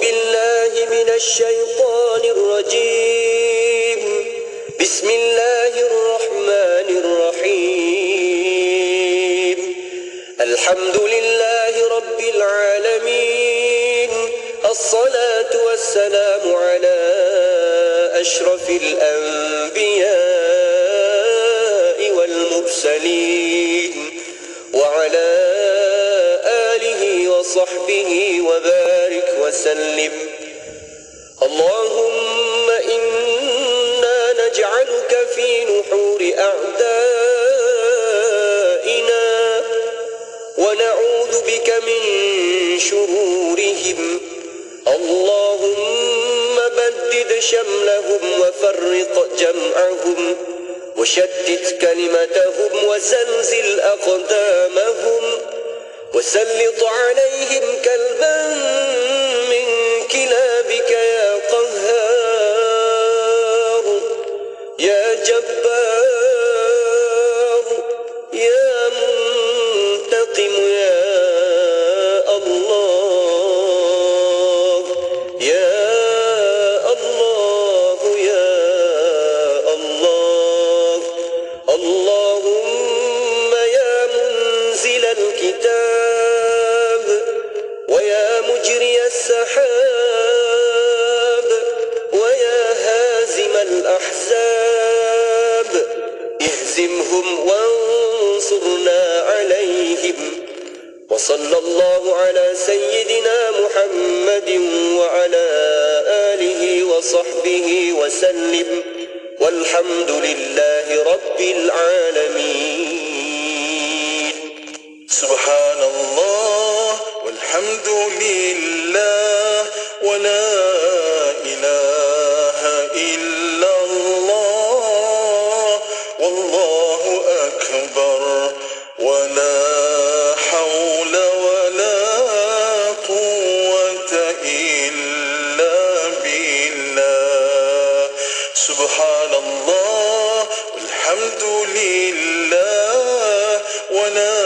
بالله من الشيطان الرجيم بسم الله الرحمن الرحيم الحمد لله رب العالمين الصلاة والسلام على أشرف الأنبياء والمرسلين وعلى آله وصحبه وبارك وسلم اللهم إنا نجعلك في نحور أعدائنا ونعوذ بك من شرورهم اللهم بدد شملهم وفرق جمعهم وشتت كلمتهم وزلزل أقدامهم وسلط عليهم كلبا من كلابك يا قهار يا جبار يا منتقم يا الله يا الله يا الله اللهم يا منزل الكتاب ويا مجري السحاب ويا هازم الأحزاب اهزمهم وانصرنا عليهم وصلى الله على سيدنا محمد وعلى آله وصحبه وسلم والحمد لله رب العالمين سبحان الله والحمد لله ولا إله إلا الله والله أكبر ولا حول ولا قوة إلا بالله سبحان الله والحمد لله ولا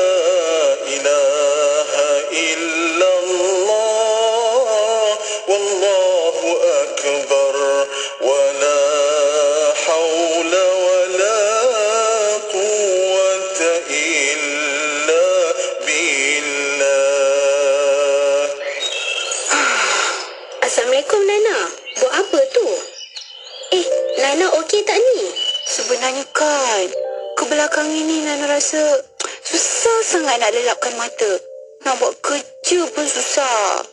إله إلا الله والله أكبر ولا حول ولا قوة إلا بالله. Assalamualaikum Nana. Buat apa tu? Nana okey tak ni? Sebenarnya kan, ke belakang ini Nana rasa susah sangat nak lelapkan mata. Nak buat kerja pun susah.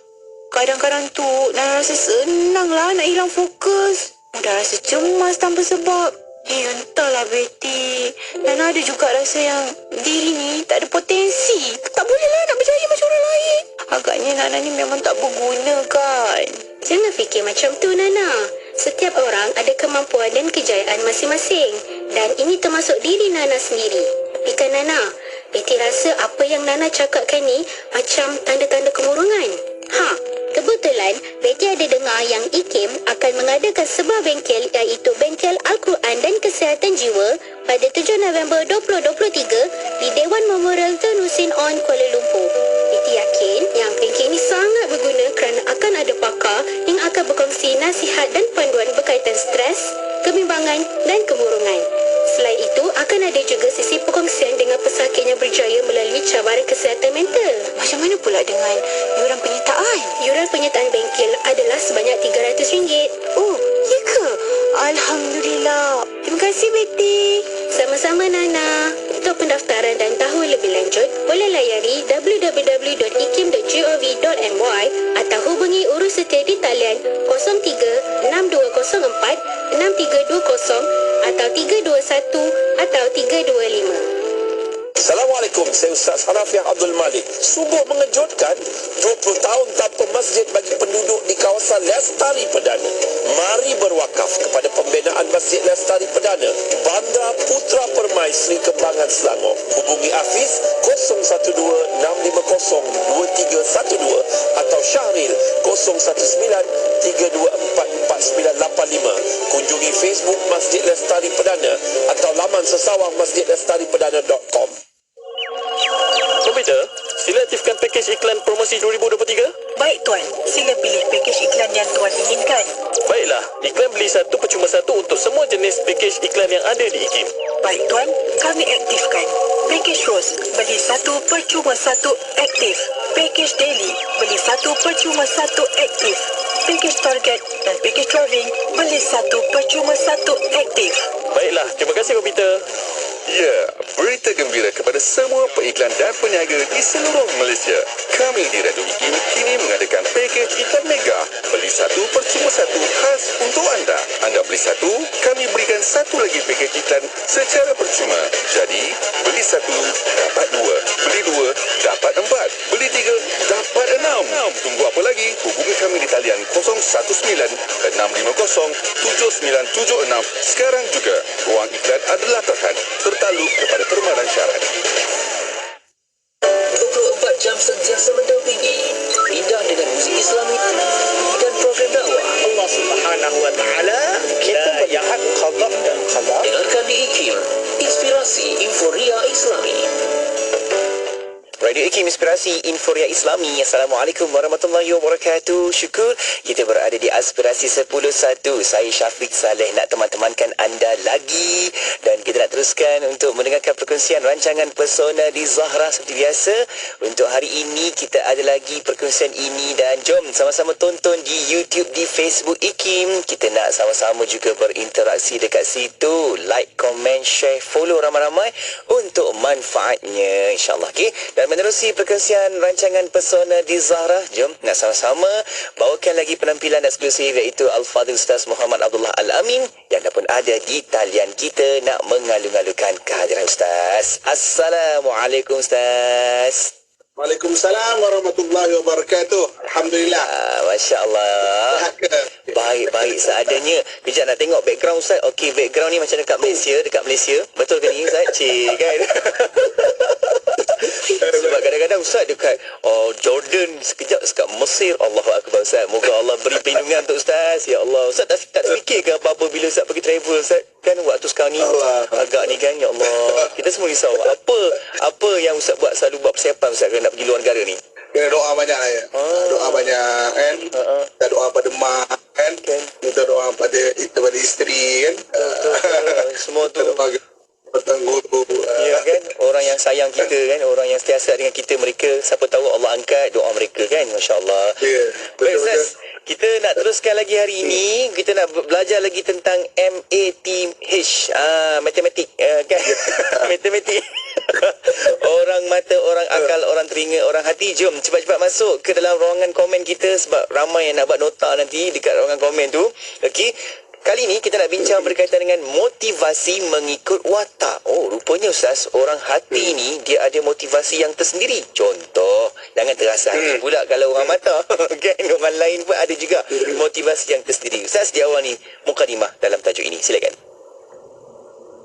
Kadang-kadang tu Nana rasa senang lah nak hilang fokus. Mudah rasa cemas tanpa sebab. Entahlah Betty. Nana ada juga rasa yang diri ni tak ada potensi. Tak boleh lah nak berjaya macam orang lain. Agaknya Nana ni memang tak berguna kan. Jangan fikir macam tu Nana. Setiap orang ada kemampuan dan kejayaan masing-masing. Dan ini termasuk diri Nana sendiri. Tapi kan Nana, Betty rasa apa yang Nana cakapkan ni macam tanda-tanda kemurungan. Kebetulan Betty ada dengar yang IKIM akan mengadakan sebuah bengkel iaitu Bengkel Al-Quran dan Kesihatan Jiwa pada 7 November 2023 di Dewan Memorial Tun Hussein On, Kuala Lumpur. Betty yakin yang bengkel ini sangat berguna kerana akan ada pakar yang akan berkongsi nasihat dan panduan berkaitan stres, kebimbangan dan kemurungan. Selain itu, akan ada juga sesi perkongsian dengan pesakit yang berjaya melalui cabaran kesihatan mental. Macam mana pula dengan yuran penyertaan? Yuran penyertaan bengkel adalah sebanyak RM300. Oh, ya ke? Alhamdulillah. Terima kasih Betty. Sama-sama Nana. Untuk pendaftaran dan tahu lebih lanjut, boleh layari www.ikim.gov.my atau hubungi urus setia di talian 03 6204 6320 atau 321 atau 325. Assalamualaikum, saya Ustaz Hanafiah Abdul Malik. Sungguh mengejutkan, 20 tahun tanpa masjid bagi penduduk di kawasan Lestari Perdana. Mari berwakaf kepada pembinaan Masjid Lestari Perdana, Bandar Putra Permai Seri Kembangan Selangor. Hubungi Hafiz 012-650-2312 atau Syahril 019-324-4985. Kunjungi Facebook Masjid Lestari Perdana atau laman sesawang masjidlestariperdana.com. Komputer, sila aktifkan pakej iklan promosi 2023. Baik Tuan, sila pilih pakej iklan yang tuan inginkan. Baiklah, iklan beli satu percuma satu untuk semua jenis pakej iklan yang ada di IKIM. Baik tuan, kami aktifkan. Pakej Rose, beli satu percuma satu aktif. Pakej Daily, beli satu percuma satu aktif. Pakej Target dan pakej Travelling, beli satu percuma satu aktif. Baiklah, terima kasih Peter. Ya, berita gembira kepada semua peiklan dan peniaga di seluruh Malaysia. Kami di Radio IKIM kini mengadakan pakej iklan mega. Beli satu percuma satu khas untuk anda. Anda beli satu, kami berikan satu lagi pakej iklan secara percuma. Jadi, beli satu, dapat dua. Beli dua, dapat empat. Beli tiga, dapat enam. Tunggu apa lagi? Hubungi kami di talian 019-650-7976 sekarang juga. Ruang iklan adalah terhad. Tertaluk kepada permalan syarat. 24 jam sentiasa mendampingi. Indah dengan muzik Islami dan program dakwah. Allah Subhanahu wa taala kita melihat qada dan qadar. Dengarkan di IKIM, Inspirasi Inforia Islami. Radio IKIM Inspirasi Inforia Islami. Assalamualaikum warahmatullahi wabarakatuh. Syukur kita berada di Aspirasi 10.1. Saya Syafiq Saleh nak teman-temankan anda lagi. Dan kita nak teruskan untuk mendengarkan perkongsian rancangan Pesona di Zahra seperti biasa. Untuk hari ini kita ada lagi perkongsian ini. Dan jom sama-sama tonton di YouTube, di Facebook IKIM. Kita nak sama-sama juga berinteraksi dekat situ. Like, komen, share, follow ramai-ramai untuk manfaatnya, insyaAllah. Okay? Dan menerusi perkongsian rancangan Pesona di Zahra, jom nak sama-sama bawakan lagi penampilan eksklusif iaitu Al-Fadhil Ustaz Muhammad Abdullah Al-Amin yang dah pun ada di talian kita nak mengalu-alukan kehadiran Ustaz. Assalamualaikum Ustaz. Waalaikumsalam warahmatullahi wabarakatuh. Alhamdulillah. Masya Allah. Baik-baik seadanya. Kejap nak tengok background Ustaz. Okey, background ni macam dekat Malaysia. Betul ke ni Ustaz? Cik kan? Sebab kadang-kadang Ustaz dekat Jordan, sekejap dekat Mesir. Allahu Akbar Ustaz. Moga Allah beri perlindungan untuk Ustaz. Ya Allah. Ustaz tak fikir ke apa-apa bila Ustaz pergi travel Ustaz? Kan waktu sekarang ni agak ni kan, ya Allah. Kita semua risau. Apa yang Ustaz selalu buat persiapan Ustaz nak pergi luar negara ni? Kena doa banyak lah ya. Doa banyak kan. Kita doa pada mak kan. Kita doa pada isteri kan. Semua tu petangguh ya kan, orang yang sayang kita kan, orang yang sentiasa dengan kita, mereka siapa tahu Allah angkat doa mereka kan. Masya-Allah. Ya. Baik Ustaz, kita nak teruskan lagi hari ini. Kita nak belajar lagi tentang MATH. Matematik kan. Matematik. Orang mata, orang akal, orang telinga, orang hati. Jom cepat-cepat masuk ke dalam ruangan komen kita sebab ramai yang nak buat nota nanti dekat ruangan komen tu. Okey. Kali ini kita nak bincang berkaitan dengan motivasi mengikut watak. Oh, rupanya Ustaz, orang hati ni dia ada motivasi yang tersendiri. Contoh, jangan terasa hati pula kalau orang mata. Kan, orang lain pun ada juga motivasi yang tersendiri. Ustaz, di awal ni mukadimah dalam tajuk ini. Silakan.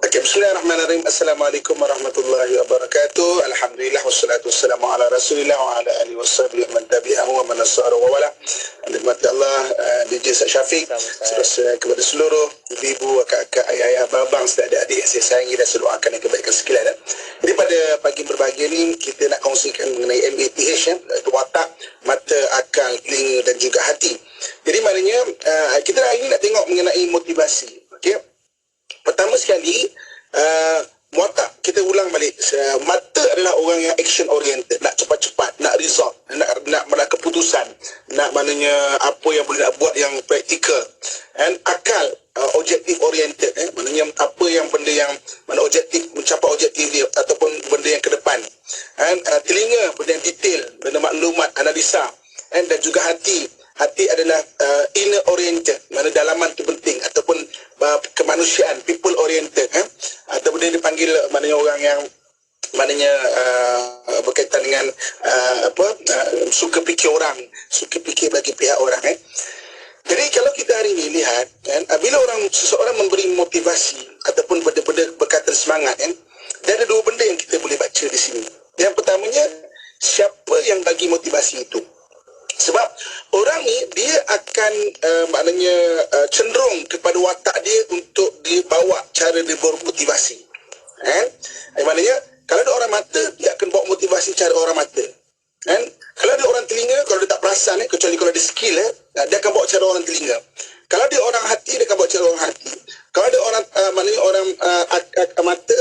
Okay, bismillahirrahmanirrahim. Assalamualaikum warahmatullahi wabarakatuh. Alhamdulillah wassalatu wassalamu ala Rasulillah wa ala alihi washabihi man tabi'ahu wa man nasara wa wala. Nikmati Allah DJ Syafiq, terus kepada seluruh ibu-ibu, kakak, ayah-ayah, abang, adik-adik yang saya sayangi dan selalu akan yang kebaikan sekalian. Jadi pada pagi berbahagia ni kita nak kongsikan mengenai MATH, iaitu watak, mata, akal, telinga dan juga hati. Jadi maknanya kita hari ini nak tengok mengenai motivasi. Okey. Pertama sekali, watak, kita ulang balik. Mata adalah orang yang action oriented, nak cepat-cepat, nak result, nak keputusan, nak maknanya apa yang boleh nak buat yang praktikal. And akal, objektif oriented, maknanya apa yang benda yang mana objektif, mencapai objektif dia ataupun benda yang ke depan. And telinga, benda yang detail, benda maklumat, analisa. And dan juga hati adalah inner oriented, mana dalaman tu penting, ataupun kemanusiaan, people oriented, ataupun dia dipanggil maknanya orang yang maknanya berkaitan dengan suka fikir orang, suka fikir bagi pihak orang. Jadi kalau kita hari ini lihat kan, bila seseorang memberi motivasi ataupun benda-benda berkaitan semangat kan, dia ada dua benda yang kita boleh baca di sini. Yang pertamanya, siapa yang bagi motivasi itu. Sebab orang ni dia akan maknanya cenderung kepada watak dia untuk dia bawa cara dia bermotivasi. Maknanya kalau ada orang mata, dia akan bawa motivasi cara orang mata. Kalau ada orang telinga, kalau dia tak perasan kecuali kalau ada skill dia akan bawa cara orang telinga. Kalau dia orang hati, dia akan bawa cara orang hati. Kalau dia orang maknanya orang mata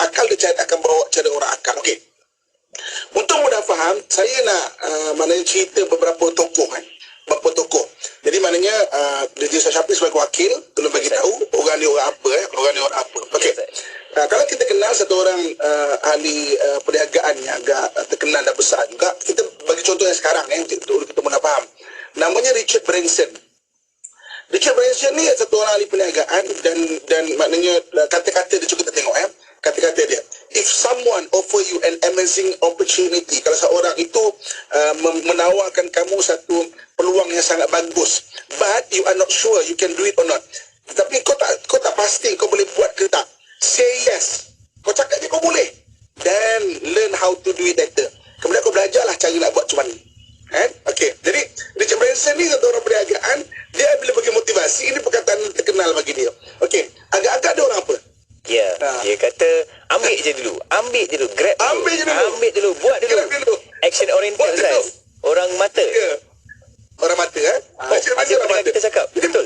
akal, dia akan bawa cara orang akal. Okey. Untuk mudah faham, saya nak maknanya cerita beberapa tokoh beberapa tokoh. Jadi maknanya Dr. Syafri sebagai wakil tolong bagi tahu orang ni orang apa orang ni orang apa. Okey. Kalau kita kenal satu orang ahli perniagaan yang agak terkenal dan besar juga, kita bagi contoh yang sekarang untuk kita mudah faham. Namanya Richard Branson. Richard Branson ni satu orang ahli perniagaan dan maknanya kata-kata dia, cuba kita tengok kata-kata dia. If someone offer you an amazing opportunity, kalau seorang itu menawarkan kamu satu peluang yang sangat bagus, but you are not sure you can do it or not. Tapi kau tak pasti kau boleh buat ke tak. Say yes. Kau cakap je kau boleh. Then learn how to do it better. Kemudian kau belajarlah cara nak buat macam mana. Okey. Jadi Richard Branson ni satu orang perniagaan, dia bila bagi motivasi, ini perkataan terkenal bagi dia. Okey. Agak-agak dia orang apa? Ya, dia kata ambil je dulu, grab dulu. Ambil dulu, buat dulu. Action oriented, Ustaz. Orang mata. Ya. Orang mata macam mana orang mata? Kita cakap, betul.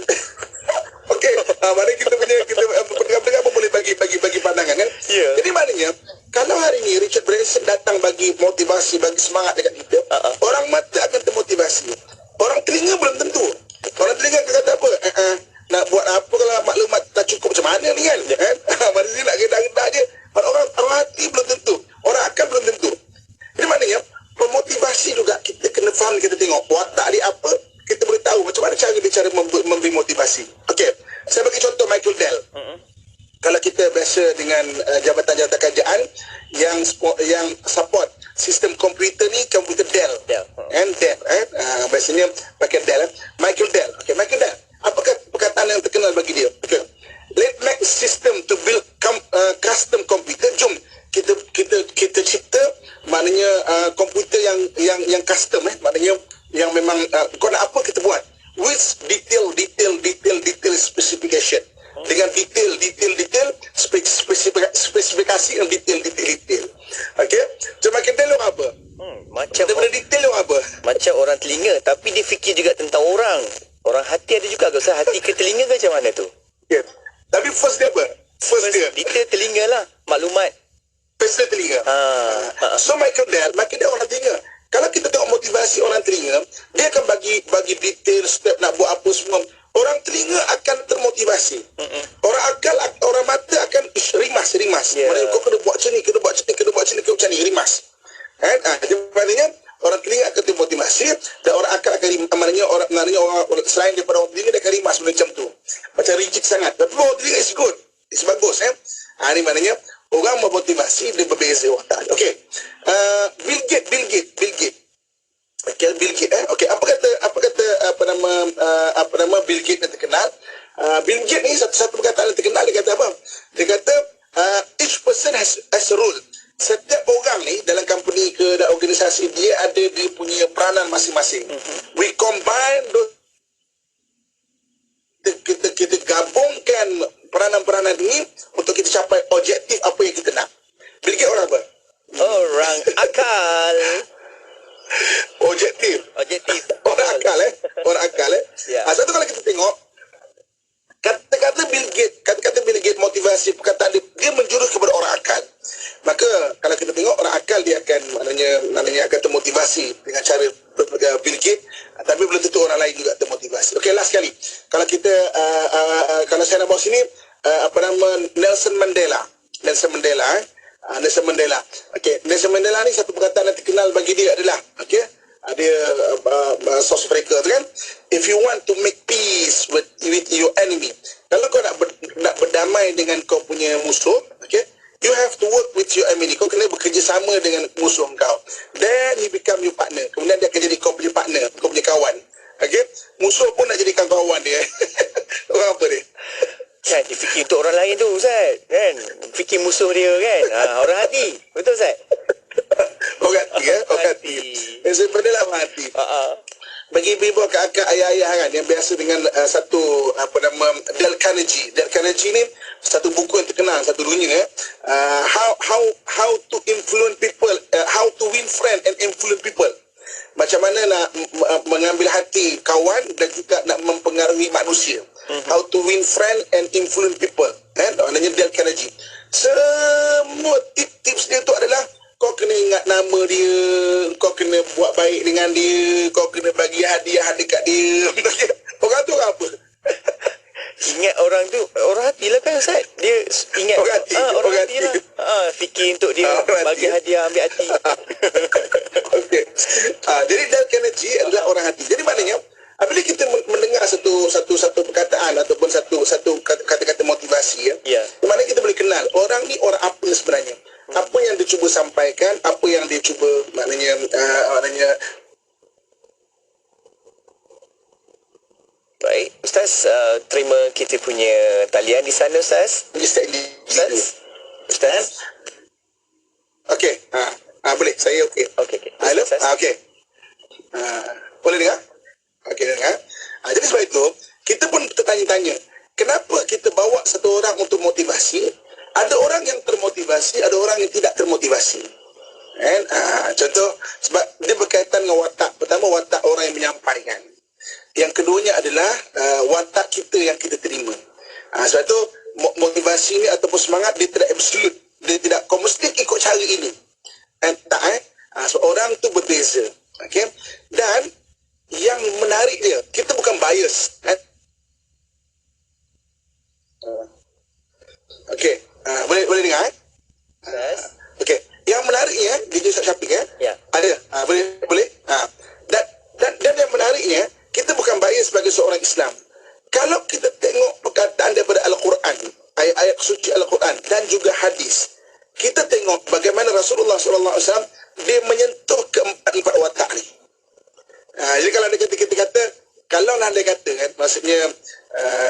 Okey, mana kita pendengar-pendengar pun boleh bagi pandangan kan? Ya. Jadi maknanya kalau hari ni Richard Branson datang bagi motivasi, bagi semangat dekat kita, orang mata akan termotivasi. Orang telinga belum tentu. Orang telinga akan kata apa? Nak buat apa kalau maklumat tak cukup macam mana ni kan? Mana dia nak gedak-gedak je. Orang hati belum tentu. Orang akal belum tentu. Jadi maknanya pemotivasi juga kita kena faham, kita tengok watak dia apa, kita boleh tahu macam mana cara memberi motivasi. Okey, saya bagi contoh Michael Dell. Kalau kita biasa dengan jabatan-jabatan kerajaan yang support sistem komputer ni, komputer Dell. Dell. Biasanya pakai Dell. Michael Dell. Okey, Michael Dell. Apakah perkataan yang terkenal bagi dia? Okay. Let's make system to build custom computer. Jom kita cipta maknanya komputer yang custom maknanya yang memang kau nak apa kita buat with detail specification, dengan detail spesifikasi dan detail. Okey, cuma kita lo apa Macam kita detail lo apa macam orang telinga, tapi dia fikir juga tentang orang hati ada juga. Ustaz, hati ke telinga ke macam mana tu? okay. Tapi first dia apa? First dia telinga lah, maklumat. First dia telinga. So Michael Dell orang telinga. Kalau kita tengok motivasi orang telinga, dia akan bagi detail step nak buat apa semua. Orang telinga akan termotivasi. Orang akal, orang mata akan rimas. Yeah. Maknanya kau kena buat macam ni, rimas. Jadi maknanya orang telinga akan termotivasi dan orang akal akan maknanya orang selain daripada orang telinga dia akan rimas macam tu. Macam rigid sangat. Tapi orang telinga is good. Is bagus. Ini maknanya orang memotivasi dia berbeza watak. Okey. Bill Gates. Okey, Bill Gates. Okey, apa kata Bill Gates yang terkenal? Bill Gates ni satu perkataan yang terkenal, dia kata apa? Dia kata each person has a role. Setiap orang ni dalam company ke dalam organisasi, dia ada dia punya peranan masing-masing. We combine those, kita gabungkan peranan-peranan ini untuk kita capai objektif apa yang kita nak. Bill Gates orang apa? Orang akal. Objektif. Orang akal Ya. Sebab tu kalau kita tengok kata-kata Bill Gates motivasi, perkataan dia menjurus kepada orang akal. Maka kalau kita tengok orang akal, dia akan maknanya akan termotivasi dengan cara Bill Gates, tapi belum tentu orang lain juga termotivasi. Okey, last sekali. Kalau kita kalau saya nak bawa sini Nelson Mandela. Okey, Nelson Mandela ni satu perkataan yang terkenal bagi dia adalah dia South Africa tu kan, if you want to make peace with your enemy, kalau kau nak berdamai dengan kau punya musuh, you have to work with your enemy. Kau kena bekerjasama dengan musuh kau, then he become your partner. Kemudian dia akan jadi kau punya partner, kau punya kawan. Musuh pun nak jadikan kawan dia. Orang apa dia? Kan dia fikir untuk orang lain tu, Ustaz. Kan fikir musuh dia kan. Orang hati. Betul, Ustaz? Orang hati. Sebenarnya lah hati. Bagi ibu kakak ayah-ayah kan yang biasa dengan satu Dale Carnegie. Dale Carnegie ni satu buku yang terkenal satu dunia how to influence people, how to win friend and influence people. Macam mana nak mengambil hati kawan dan juga nak mempengaruhi manusia. How to win friend and influence people. Maknanya Dale Carnegie. Semua tips dia tu adalah kau kena ingat nama dia, kau kena buat baik dengan dia, kau kena bagi hadiah dekat dia. Orang tu orang apa? Ingat orang tu, orang hati lah kan Ustaz. Dia ingat Orang hati, orang orang hati hati. lah. Fikir untuk dia Orang bagi hati. hadiah, ambil hati. Okey. Jadi Dale Carnegie adalah orang hati. Jadi maknanya apabila kita mendengar satu perkataan ataupun satu kata-kata motivasi Ya. di mana kita boleh kenal orang ni orang apa sebenarnya. Apa yang dia cuba sampaikan, apa yang dia cuba maknanya Baik, Ustaz, terima kita punya talian di sana Ustaz. setiap individu. Ustaz. Okey. Boleh. Saya okey. Okey. Hello. Ustaz. Okey. Boleh dengar? Okey, dengar. Jadi sebab itu, kita pun tertanya-tanya, kenapa kita bawa satu orang untuk motivasi? Ada orang yang termotivasi, ada orang yang tidak termotivasi. Contoh, sebab dia berkaitan dengan watak. Pertama, watak orang yang menyampaikan. Yang keduanya adalah watak kita yang kita terima. Sebab itu, motivasi ni ataupun semangat, dia tidak absolut. Dia tidak, kau mesti ikut cara ini. So, orang tu berbeza. Okay? Dan yang menarik dia, kita bukan bias. Okey, boleh dengar? Ustaz. Okey, yang menariknya DJ Syafiq Ya. ada. Boleh. Dan yang menariknya, kita bukan bias sebagai seorang Islam. Kalau kita tengok perkataan daripada Al-Quran, ayat-ayat suci Al-Quran dan juga hadis, kita tengok bagaimana Rasulullah SAW dia menyentuh keempat watak ni. Jadi kalau kita kata, kalaulah dia kata kan, maksudnya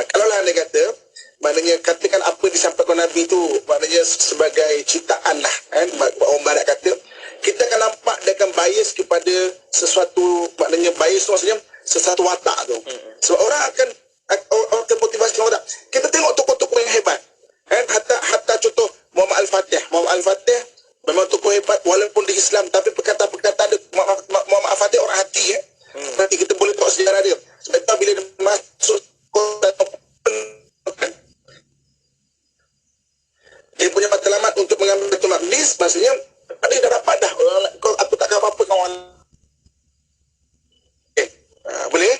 kalaulah dia kata, maknanya katakan apa disampaikan Nabi tu maknanya sebagai ciptaan lah kan, orang barat kata, kita akan nampak dia akan bias kepada sesuatu, maknanya bias tu maksudnya sesuatu watak tu. Sebab orang akan orang termotivasi dengan watak. Kita tengok tokoh-tokoh yang hebat kan, hatta contoh Muhammad Al-Fatih memang tokoh hebat walaupun di Islam, tapi perkataan-perkataan dia, Muhammad Al-Fatih orang hati nanti kita boleh tahu sejarah dia. Sebab itu bila dia masuk kota, dia punya matlamat untuk mengambil Baitul Maqdis, maksudnya dia dah dapat dah. Aku takkan apa-apa kawan. Boleh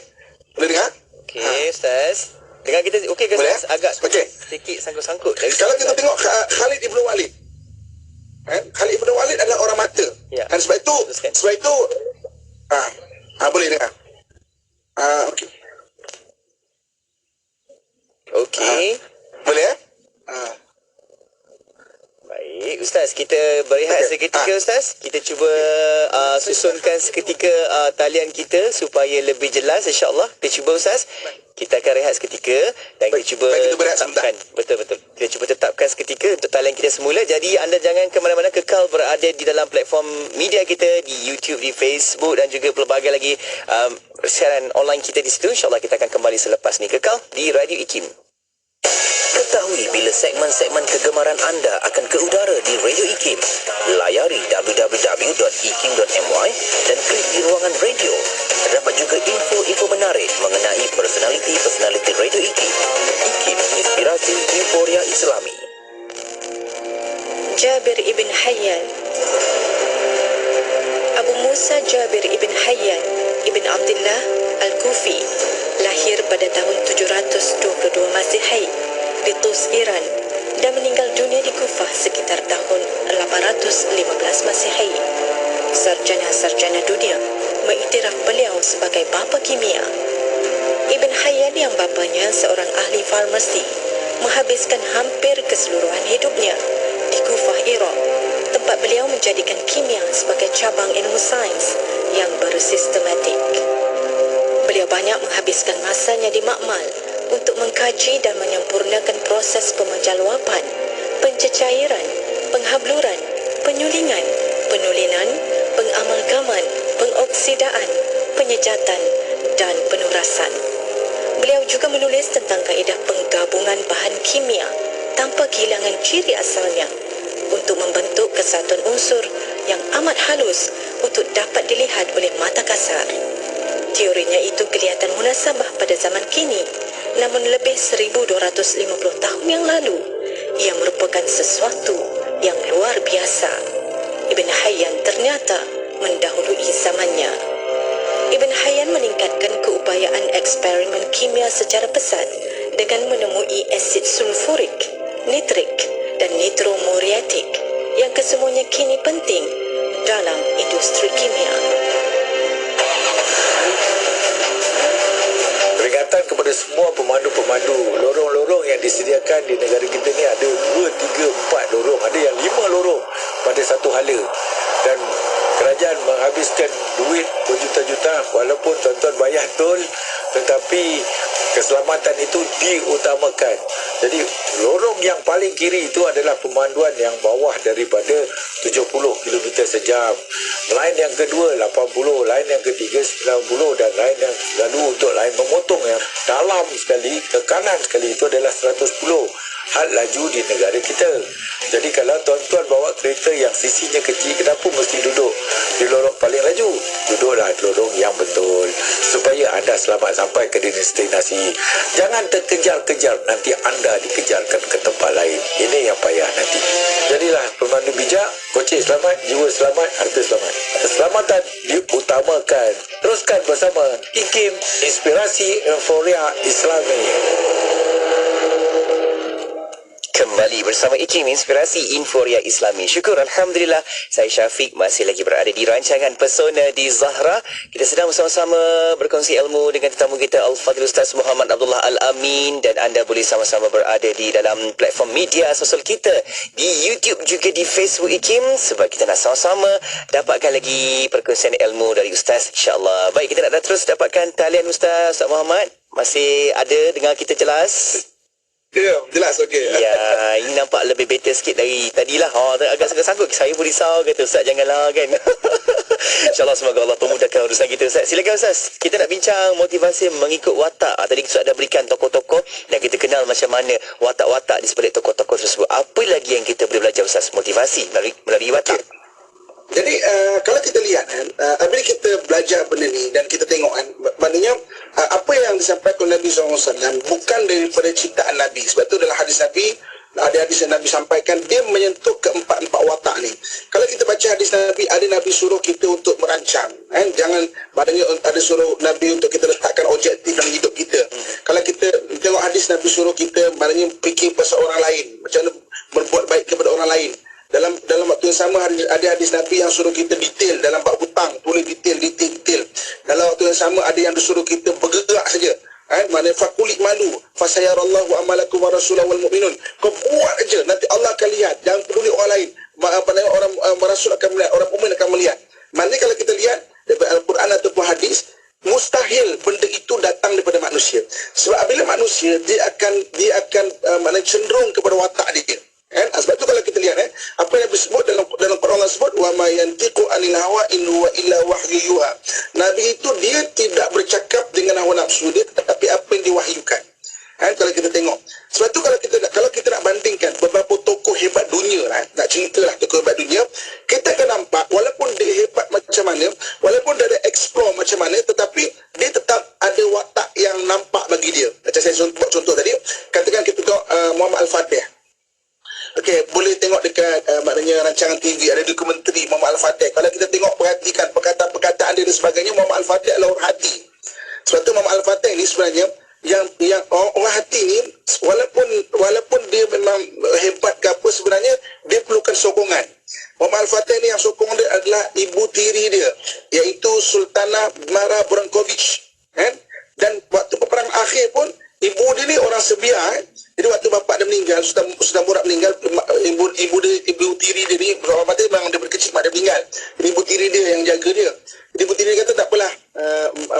dengar? Okey, Ustaz. Dengar kita okey ke Boleh, Ustaz? Agak okey. sedikit sangkut-sangkut. Kalau kita tengok Khalid Ibn Walid, Khalid Ibn Walid adalah orang mata. Ya. Dan sebab itu boleh dengar. Okey. Okey. Boleh Baik, Ustaz, kita berehat seketika Ustaz. Kita cuba susunkan seketika talian kita supaya lebih jelas, insya-Allah. Kita cuba Ustaz. Kita akan rehat seketika dan kita cuba kita berehat tetapkan. Betul. Kita cuba tetapkan seketika untuk talian kita semula. Jadi anda jangan ke mana-mana, kekal berada di dalam platform media kita di YouTube, di Facebook dan juga pelbagai lagi siaran online kita di situ. InsyaAllah kita akan kembali selepas ni. Kekal di Radio IKIM. Ketahui bila segmen-segmen kegemaran anda akan ke udara di Radio IKIM. Layari www.ikim.my dan klik di ruangan radio. Terdapat juga info-info menarik mengenai personaliti-personaliti Radio IKIM. IKIM, inspirasi euforia Islami. Jabir ibn Hayyan. Abu Musa Jabir ibn Hayyan ibn Abdullah Al-Kufi lahir pada tahun 722 Masehi di Tus, Iran dan meninggal dunia di Kufah sekitar tahun 815 Masehi. Sarjana-sarjana dunia mengiktiraf beliau sebagai bapa kimia. Ibn Hayyan yang bapanya seorang ahli farmasi menghabiskan hampir keseluruhan hidupnya di Kufah, Iraq, tempat beliau menjadikan kimia sebagai cabang ilmu sains yang bersistematik. Beliau banyak menghabiskan masanya di makmal untuk mengkaji dan menyempurnakan proses pemajaluapan, pencecairan, penghabluran, penyulingan, penulinan, pengamalgaman, pengoksidaan, penyejatan dan penurasan. Beliau juga menulis tentang kaedah penggabungan bahan kimia tanpa kehilangan ciri asalnya untuk membentuk kesatuan unsur yang amat halus untuk dapat dilihat oleh mata kasar. Teorinya itu kelihatan munasabah pada zaman kini, namun lebih 1250 tahun yang lalu, ia merupakan sesuatu yang luar biasa. Ibn Hayyan ternyata mendahului zamannya. Ibn Hayyan meningkatkan keupayaan eksperimen kimia secara pesat dengan menemui asid sulfurik, nitrik dan nitromuriatik yang kesemuanya kini penting dalam industri kimia. Peringatan kepada semua pemandu-pemandu, lorong-lorong yang disediakan di negara kita ni ada 2, 3, 4 lorong, ada yang 5 lorong pada satu hala, dan kerajaan menghabiskan duit berjuta-juta walaupun tuan-tuan bayar tol, tetapi keselamatan itu diutamakan. Jadi lorong yang paling kiri itu adalah pemanduan yang bawah daripada 70 km sejam. Lain yang kedua 80, lain yang ketiga 90, dan lain yang lalu untuk lain memotong yang dalam sekali, ke kanan sekali itu adalah 110 had laju di negara kita. Jadi kalau tuan-tuan bawa kereta yang sisinya kecil, kenapa mesti duduk di lorong paling laju? Duduklah di lorong yang betul supaya anda selamat sampai ke destinasi. Jangan terkejar-kejar, nanti anda dikejarkan ke tempat lain. Ini yang payah nanti. Jadilah pemandu bijak, kocek selamat, jiwa selamat, harta selamat. Keselamatan diutamakan. Teruskan bersama IKIM, Inspirasi Inforia Islami. Kembali bersama IKIM, Inspirasi Inforia Islami. Syukur, Alhamdulillah, saya Syafiq masih lagi berada di rancangan Pesona di Zahra. Kita sedang bersama-sama berkongsi ilmu dengan tetamu kita Al-Fadhil Ustaz Muhammad Abdullah Al-Amin, dan anda boleh sama-sama berada di dalam platform media sosial kita di YouTube juga di Facebook IKIM, sebab kita nak sama-sama dapatkan lagi perkongsian ilmu dari Ustaz, insya-Allah. Baik, kita nak terus dapatkan talian Ustaz Muhammad. Masih ada dengar kita jelas? Ya, jelas, okey. Ya, ini nampak lebih better sikit dari tadilah. Agak sanggup-sanggup. Saya pun risau, kata Ustaz, janganlah kan. InsyaAllah semoga Allah pemudahkan urusan kita, Ustaz. Silakan Ustaz. Kita nak bincang motivasi mengikut watak. Tadi Ustaz dah berikan tokoh-tokoh dan kita kenal macam mana watak-watak di sebalik tokoh-tokoh tersebut. Apa lagi yang kita boleh belajar, Ustaz? Motivasi melalui watak. Jadi kalau kita lihat apabila kita belajar benda ni dan kita tengok kan, maknanya apa yang disampaikan Nabi SAW bukan daripada ciptaan Nabi. Sebab tu dalam hadis Nabi, ada hadis yang Nabi sampaikan, dia menyentuh keempat-empat watak ni. Kalau kita baca hadis Nabi, ada Nabi suruh kita untuk merancang, kan? Jangan, maknanya ada suruh Nabi untuk kita letakkan objektif dalam hidup kita. Kalau kita tengok hadis Nabi suruh kita, maknanya fikir pasal orang lain, macam mana berbuat baik kepada orang lain. Dalam waktu yang sama ada hadis Nabi yang suruh kita detail dalam bab hutang, tulis detail. Dalam waktu yang sama ada yang disuruh kita bergerak saja. Maknanya fakulik malu fasayarallahu amalakum wa rasulahu wal mu'minun. Kau buat aja, nanti Allah akan lihat. Jangan peduli orang lain. Orang rasul akan melihat, orang mukmin akan melihat. Maknanya kalau kita lihat daripada Al-Quran ataupun hadis, mustahil benda itu datang daripada manusia. Sebab bila manusia dia akan maknanya cenderung kepada watak dia. Sebab tu kalau kita lihat apa yang disebut dalam Quran Allah sebut wa ma yantiqu anil hawa in huwa illa wahyu yuha. Nabi itu dia tidak bercakap dengan hawa nafsu dia, tetapi apa yang diwahyukan. Kalau kita tengok. Sebab tu kalau kita nak bandingkan beberapa tokoh hebat dunia, nak ceritalah tokoh hebat dunia, kita akan nampak walaupun dia hebat macam mana, walaupun dia ada explore macam mana, tetapi dia tetap ada watak yang nampak bagi dia. Macam saya buat contoh tadi, katakan kita tengok Muhammad Al-Fatih. Okey, boleh tengok dekat maknanya rancangan TV, ada dokumentari Muhammad Al-Fatih. Kalau kita tengok, perhatikan perkataan-perkataan dia dan sebagainya, Muhammad Al-Fatih adalah orang hati. Sebab tu Muhammad Al-Fatih ni sebenarnya yang orang hati ni, walaupun dia memang hebat ke apa, sebenarnya dia perlukan sokongan. Muhammad Al-Fatih ni yang sokong dia adalah ibu tiri dia, iaitu Sultanah Mara Brankovic. Dan waktu peperangan akhir pun ibu dia ni orang Serbia. Jadi waktu bapak dia meninggal, Sultan Murad meninggal, ibu tiri dia ni, Muhammad dia memang daripada kecil mak dia meninggal. Jadi ibu tiri dia yang jaga dia. Jadi ibu tiri dia kata tak apalah,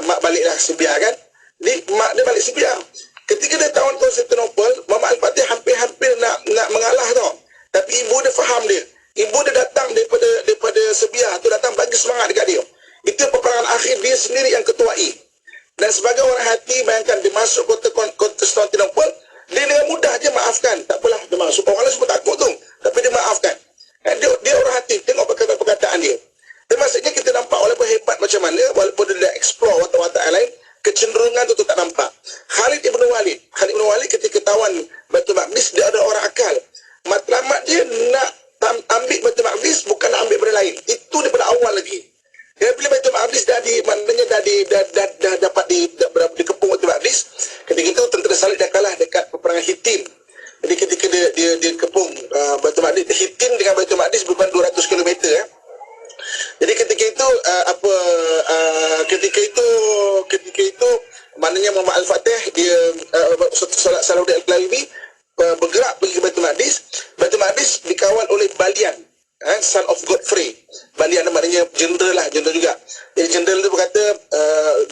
mak baliklah Serbia kan. Jadi mak dia balik Serbia. Ketika dia tahun Konstantinopel, Muhammad Al-Fatih hampir nak mengalah tau. Tapi ibu dia faham dia. Ibu dia datang daripada Serbia tu, datang bagi semangat dekat dia. Itu peperangan akhir dia sendiri yang ketuai. Dan sebagai orang hati, bayangkan dia masuk kota Konstantinopel, dia dengan mudah je maafkan. Tak apalah, dia masuk. Orang lain semua takut tu, tapi dia maafkan. Dia orang hati. Tengok perkataan dia. Maksudnya kita nampak walaupun hebat macam mana, walaupun dia explore watak-watak yang lain, kecenderungan tu tak nampak. Khalid Ibn Walid ketika tawan Baitul Maqdis, dia ada orang akal. Matlamat dia nak ambil Baitul Maqdis, bukan nak ambil benda lain. Itu daripada awal lagi. Dia bila Baitul Maqdis dah dapat dikepung Baitul Maqdis, ketika itu tentera Salib dah kalah dekat peperangan Hittin. Jadi ketika dia kepung Baitul Maqdis, Hittin dengan Baitul Maqdis beban 200 km Jadi ketika itu maknanya Muhammad Al-Fatih dia solat Salahuddin Al-Ayyubi bergerak pergi ke Baitul Maqdis. Baitul Maqdis dikawal oleh Balian, son of Godfrey. Balian maknanya jeneral juga. Jadi jeneral tu berkata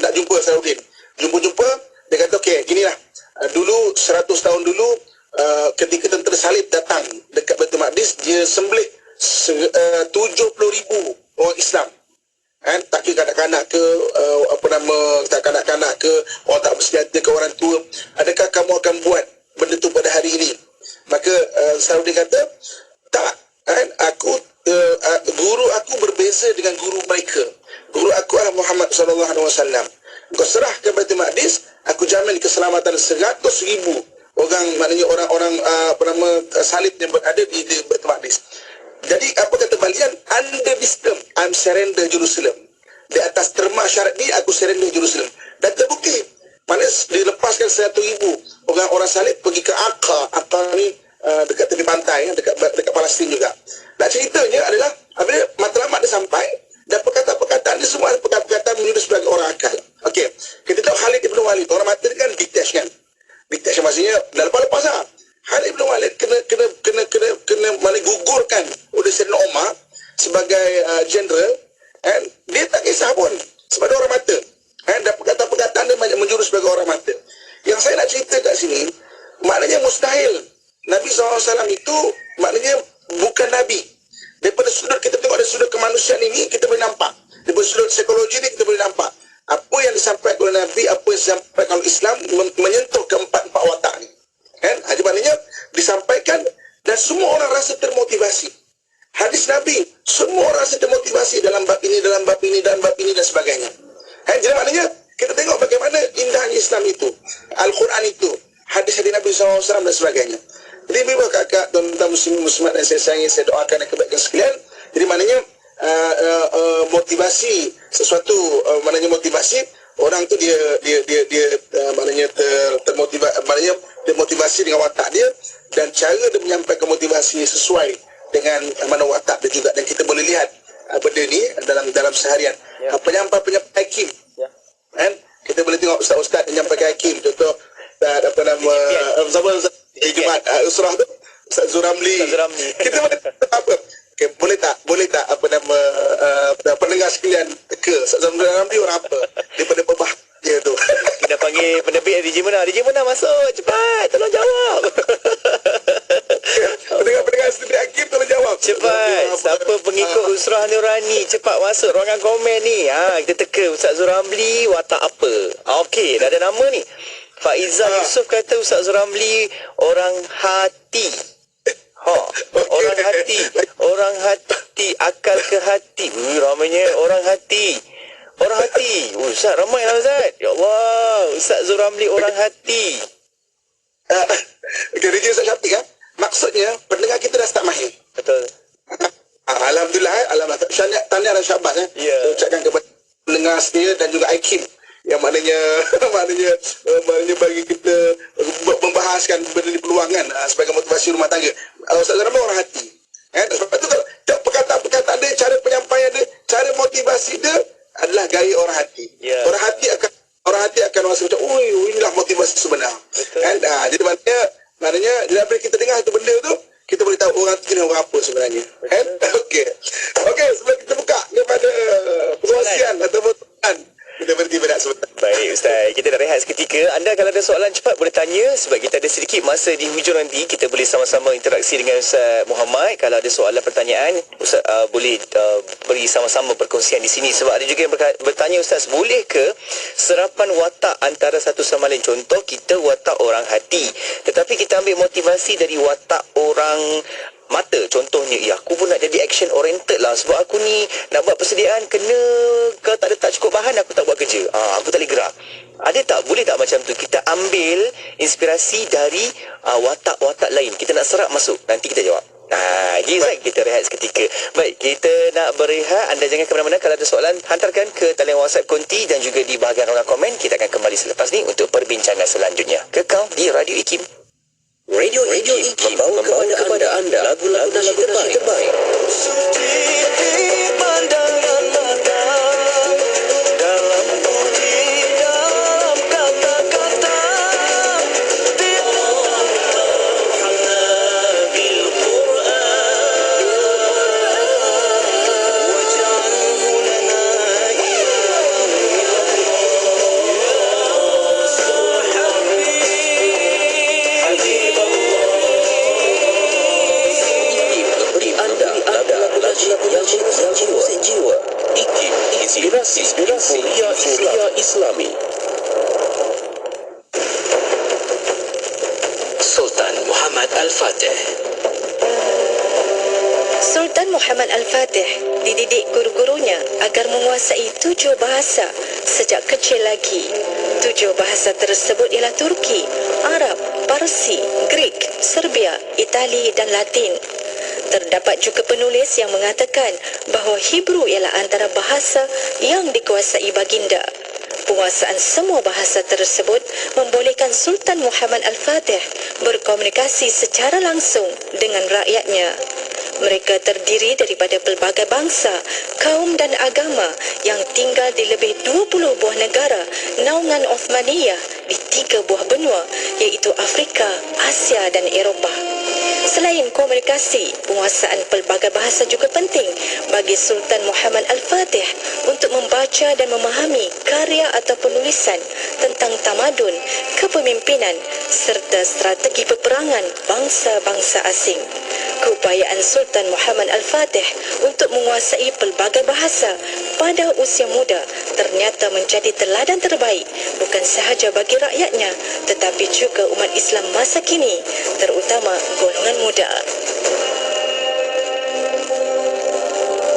nak jumpa Salahuddin. Jumpa, dia kata okey, ginilah. Dulu 100 tahun dulu ketika tentera Salib datang dekat Baitul Maqdis, dia sembelih 70,000 orang Islam. Tak kira kanak-kanak ke kanak-kanak ke orang tak bersenjata ke orang tua. Adakah kamu akan buat benda tu pada hari ini? Maka Salahuddin kata, tak, guru aku berbeza dengan guru mereka. Guru aku adalah Muhammad SAW. Kau serah ke Baitul Maqdis, aku jamin keselamatan 100,000 orang, maknanya orang-orang Salib yang berada di Baitul Maqdis. Jadi apa kata Balian? Under this term, I'm surrender Jerusalem. Di atas terma syarat ni, aku surrender Jerusalem. Dan terbukti, mana dilepaskan 100,000 orang Salib pergi ke Aqsa ni dekat tepi pantai, dekat Palestin juga. Nak ceritanya adalah apabila matlamat dia sampai, dan perkataan-perkataan dia semua adalah perkataan menjurus sebagai orang akal. Okey, kita tahu Khalid Ibn Walid, orang mata dia kan detach kan. Detach maksudnya dah lepas lah. Khalid Ibn Walid kena gugurkan oleh Sayyidina Umar sebagai general, and dia tak kisah pun sebab dia orang mata, dan perkataan dia banyak menjurus sebagai orang mata. Yang saya nak cerita kat sini, maknanya mustahil Nabi SAW itu maknanya bukan Nabi. Daripada sudut kita tengok, dari sudut kemanusiaan ini kita boleh nampak, daripada sudut psikologi ini kita boleh nampak apa yang disampaikan oleh Nabi, apa yang disampaikan oleh Islam menyentuh keempat-empat watak ni. Jadi maknanya disampaikan dan semua orang rasa termotivasi. Hadis Nabi, semua orang rasa termotivasi dalam bab ini, dan sebagainya. Jadi maknanya kita tengok bagaimana indahnya Islam itu, Al-Quran itu, hadis-hadis Nabi SAW dan sebagainya. Jadi bila kakak, tuan-tuan muslimat yang saya sayangi, saya doakan dan kebaikan sekalian. Jadi maknanya motivasi sesuatu, maknanya motivasi orang tu dia maknanya termotivasi dengan watak dia, dan cara dia menyampaikan motivasi sesuai dengan mana watak dia juga. Dan kita boleh lihat benda ni dalam seharian. Penyampai hakim, kita boleh tengok ustaz-ustaz yang menyampaikan hakim. Contoh zaman Jumaat Usrah tu, Ustaz Zuramli. Kita boleh apa? Okay, boleh tak pendengar sekalian teka Ustaz Zuramli orang apa daripada pebah dia tu. Kita panggil penerbit DJ Muna masuk cepat, tolong jawab. Pendengar sendiri hakim tolong jawab Cepat, siapa pengikut Usrah Nurani, cepat masuk ruangan komen ni. Kita teka Ustaz Zuramli watak apa. Okey, dah ada nama ni. Faizal Yusof kata Ustaz Zuramli orang hati. Orang hati, akal ke hati. Ramainya orang hati. Ustaz ramai lah Ustaz. Ya Allah, Ustaz Zuramli orang hati. Okey, Radio Ustaz Syafiq kan? Maksudnya pendengar kita dah start mahir. Betul. Alhamdulillah, tahniah dan syabas ucapkan kepada pendengar setia dan juga Hakim yang maknanya bagi kita membahaskan benda di peluangan sebagai motivasi rumah tangga. Ustaz Zuramli orang hati. Sebab tu kalau perkataan dia, cara penyampaian dia, cara motivasi dia adalah gaya orang hati. Orang hati akan rasa macam, inilah motivasi sebenar. Jadi maknanya bila kita dengar satu benda tu, kita boleh tahu orang tu jenis orang apa sebenarnya. Okey, sebelum kita buka kepada perkongsian ataupun kita berhenti berat sebentar. Baik Ustaz, kita nak rehat seketika. Anda kalau ada soalan cepat boleh tanya, sebab kita ada sedikit masa di hujung nanti. Kita boleh sama-sama interaksi dengan Ustaz Muhammad. Kalau ada soalan pertanyaan, Ustaz boleh beri sama-sama perkongsian di sini. Sebab ada juga yang bertanya, Ustaz, boleh ke serapan watak antara satu sama lain? Contoh kita watak orang hati, tetapi kita ambil motivasi dari watak orang mata. Contohnya, aku pun nak jadi action oriented lah, sebab aku ni nak buat persediaan, kena kalau tak cukup bahan, aku tak buat kerja. Aku tak boleh gerak. Ada tak? Boleh tak macam tu? Kita ambil inspirasi dari watak-watak lain. Kita nak serap masuk. Nanti kita jawab. Gizak, kita rehat seketika. Baik, kita nak berehat. Anda jangan ke mana-mana. Kalau ada soalan, hantarkan ke talian WhatsApp Konti dan juga di bahagian ruangan komen. Kita akan kembali selepas ni untuk perbincangan selanjutnya. Kekal di Radio IKIM. Radio IKIM membawa kepada anda lagu-lagu nasyid terbaik. Suci di pandangan mata, dalam budi, dalam kata-kata, diarahkanna bil Qur'an, waj'alhu lana jiwa. IKIM, inspirasi Inforia Islami. Sultan Muhammad Al-Fatih. Sultan Muhammad Al-Fatih dididik guru-gurunya agar menguasai 7 bahasa sejak kecil lagi. 7 bahasa tersebut ialah Turki, Arab, Parsi, Greek, Serbia, Itali dan Latin. Terdapat juga penulis yang mengatakan bahawa Hebrew ialah antara bahasa yang dikuasai baginda. Penguasaan semua bahasa tersebut membolehkan Sultan Muhammad Al-Fatih berkomunikasi secara langsung dengan rakyatnya. Mereka terdiri daripada pelbagai bangsa, kaum dan agama yang tinggal di lebih 20 buah negara naungan Uthmaniyah di 3 buah benua iaitu Afrika, Asia dan Eropah. Selain komunikasi, penguasaan pelbagai bahasa juga penting bagi Sultan Muhammad Al-Fatih untuk membaca dan memahami karya atau penulisan tentang tamadun, kepemimpinan serta strategi peperangan bangsa-bangsa asing. Keupayaan Sultan Muhammad Al-Fatih untuk menguasai pelbagai bahasa pada usia muda ternyata menjadi teladan terbaik bukan sahaja bagi rakyatnya tetapi juga umat Islam masa kini, terutama golongan muda.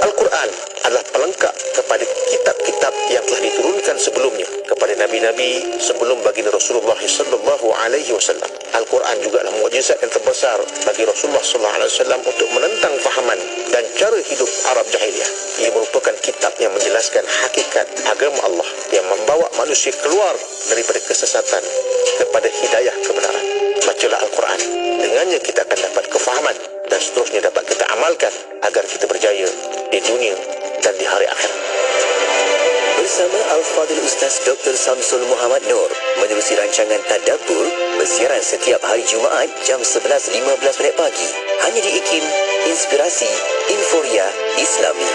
Al-Quran adalah pelengkap kepada kitab-kitab yang telah diturunkan sebelumnya kepada nabi-nabi sebelum baginda Rasulullah sallallahu alaihi wasallam. Al-Quran juga adalah mukjizat yang terbesar bagi Rasulullah sallallahu alaihi wasallam untuk menentang fahaman dan cara hidup Arab jahiliyah. Ia merupakan kitab yang menjelaskan hakikat agama Allah yang membawa manusia keluar daripada kesesatan kepada hidayah kebenaran. Bacalah Al-Quran. Dengannya kita akan dapat kefahaman dan seterusnya dapat kita amalkan agar kita berjaya di dunia dan di hari akhirat. Bersama Al-Fadhil Ustaz Dr. Samsul Muhammad Nur menerusi rancangan Tadabbur bersiaran setiap hari Jumaat jam 11.15 pagi hanya di IKIM, Inspirasi Inforia Islami.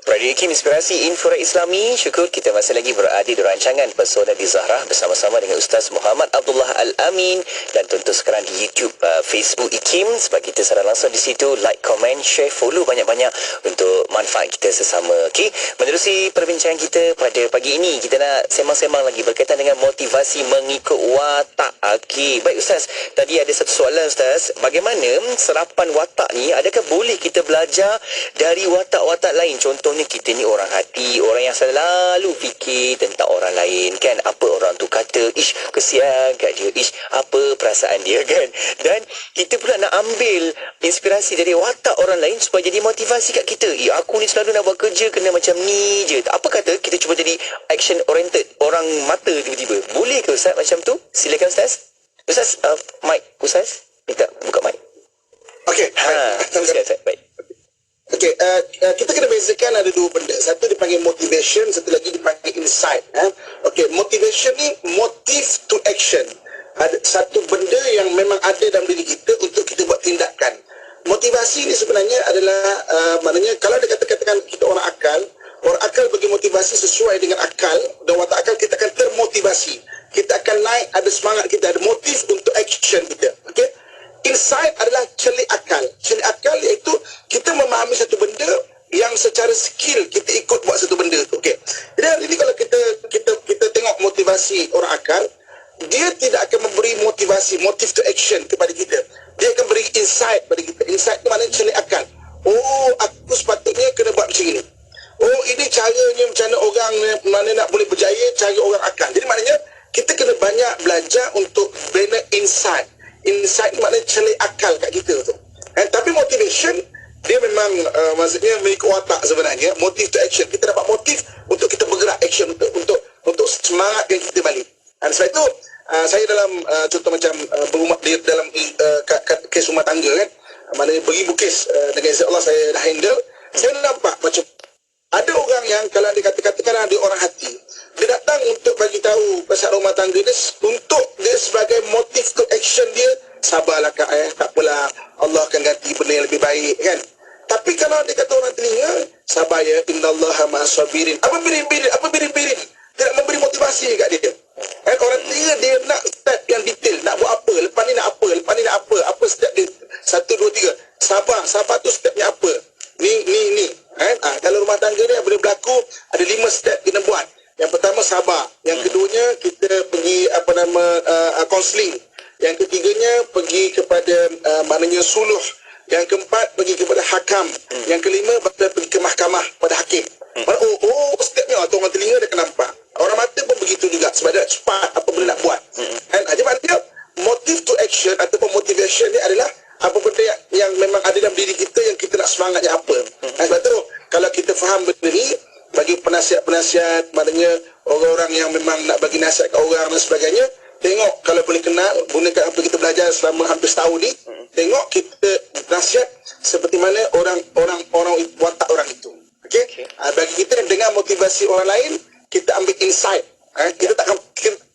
Radio IKIM, Inspirasi Inforia Islami. Syukur kita masih lagi berada di rancangan Pesona di Zahrah bersama-sama dengan Ustaz Muhammad Abdullah Al-Amin dan tentu sekarang di YouTube, Facebook IKIM. Sebab kita secara langsung di situ, like, komen, share, follow banyak-banyak untuk manfaat kita sesama. Okey, menerusi perbincangan kita pada pagi ini, kita nak sembang-sembang lagi berkaitan dengan motivasi mengikut watak. Okey, baik Ustaz, tadi ada satu soalan Ustaz, bagaimana serapan watak ni, adakah boleh kita belajar dari watak-watak lain? Contohnya kita ni orang hati, orang yang selalu fikir tentang orang lain kan, apa orang tu kata, ish kesian kat dia, ish apa perasaan dia kan, dan kita pula nak ambil inspirasi dari watak orang lain supaya jadi motivasi kat kita. Aku ni selalu nak buat kerja kena macam ni je, apa kata kita cuba jadi action oriented, orang mata tiba-tiba, boleh ke Ustaz macam tu? Silakan Ustaz. Ustaz, mic Ustaz, minta buka mic. Okey, Ustaz, baik. Okey, kita kena bezakan ada 2 benda. Satu dipanggil motivation, satu lagi dipanggil insight. Okey, motivation ni motive to action. Ada satu benda yang memang ada dalam diri kita untuk kita buat tindakan. Motivasi ni sebenarnya adalah maknanya kalau dikatakan kita orang akal bagi motivasi sesuai dengan akal dan watak akal, kita akan termotivasi. Kita akan naik, ada semangat, kita ada motif untuk action kita. Okey. Insight adalah celik akal. Celik akal iaitu kita memahami satu benda yang secara skill kita ikut buat satu benda tu. Okey. Jadi hari ini kalau kita tengok motivasi orang akal, dia tidak akan memberi motivasi, motive to action kepada kita. Dia akan beri insight pada kita. Insight tu maknanya celik akal. Oh, aku sepatutnya kena buat macam ini. Oh, ini caranya macam mana orang mana nak boleh berjaya, cara orang akal. Jadi maknanya kita kena banyak belajar untuk bina insight. Insight ni maknanya celik akal kat kita tu. Tapi motivation dia memang maksudnya mengikut watak sebenarnya. Motive to action. Kita dapat motif untuk kita bergerak action untuk semangat yang kita balik. Sebab itu saya dalam contoh macam berumah dia dalam kes rumah tangga kan, maknanya beribu kes dengan izin Allah saya dah handle. Saya nampak macam ada orang yang kalau dia katakan ada orang hati, dia datang untuk bagi tahu pasal rumah tangga dia, untuk dia sebagai motif to action dia, sabarlah kak, tak apalah, Allah akan ganti benda yang lebih baik kan. Tapi kalau dia kata orang telinga, sabar ya, innallaha ma'as-sabirin. Apa birin-birin? Tidak memberi motivasi kat dia. Orang telinga dia nak step yang detail, nak buat apa, lepas ni nak apa step dia, 1, 2, 3. Sabar tu stepnya apa? Ni. Kalau rumah tangga ni boleh berlaku, ada 5 step kena buat. Yang pertama sabar. Yang keduanya kita pergi counselling. Yang ketiganya pergi kepada maknanya suluh. Yang keempat pergi kepada hakam. Yang kelima pergi ke mahkamah pada hakim. Stepnya tu orang telinga dia akan nampak. Orang mata pun begitu juga, sebab dia cepat apa benda nak buat. Jadi maknanya motive to action ataupun motivation ni adalah apa benda yang memang ada dalam diri kita yang kita nak semangatnya apa. Sebab tu kalau kita faham benda ni, bagi penasihat-penasihat, maknanya orang-orang yang memang nak bagi nasihat ke orang dan sebagainya, tengok kalau boleh kenal, gunakan apa kita belajar selama hampir setahun ni, tengok kita nasihat seperti mana orang watak orang itu. Okey? Bagi kita dengan motivasi orang lain, kita ambil insight. Kita takkan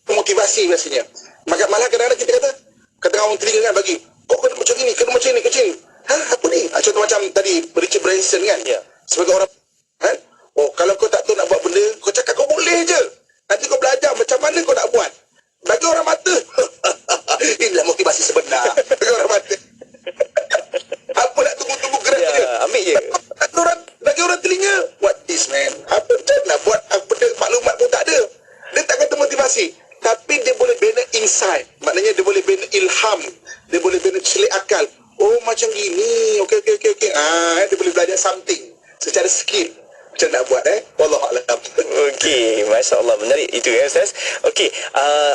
motivasi biasanya. Maka malah kadang-kadang kita kata orang telinga kan bagi, kau kena macam ni, kena macam ni. Apa ni? Contoh macam tadi Richard Branson kan, sebagai orang kalau kau tak tahu nak buat benda, kau cakap kau boleh je, nanti kau belajar macam mana kau nak buat. Bagi orang mata inilah motivasi sebenar. Bagi orang mata apa nak tunggu gerak je, ambil je. Bagi orang telinga, what this man, apa macam nak buat apa, maklumat pun tak ada. Dia tak kata motivasi, tapi dia boleh bina insight. Maknanya dia boleh bina ilham, dia boleh bina celik akal. Oh macam gini, okey. Dia boleh belajar something secara skill macam nak buat. Wallahualam. Okey, masya-Allah, menarik itu ya Ustaz. Okey,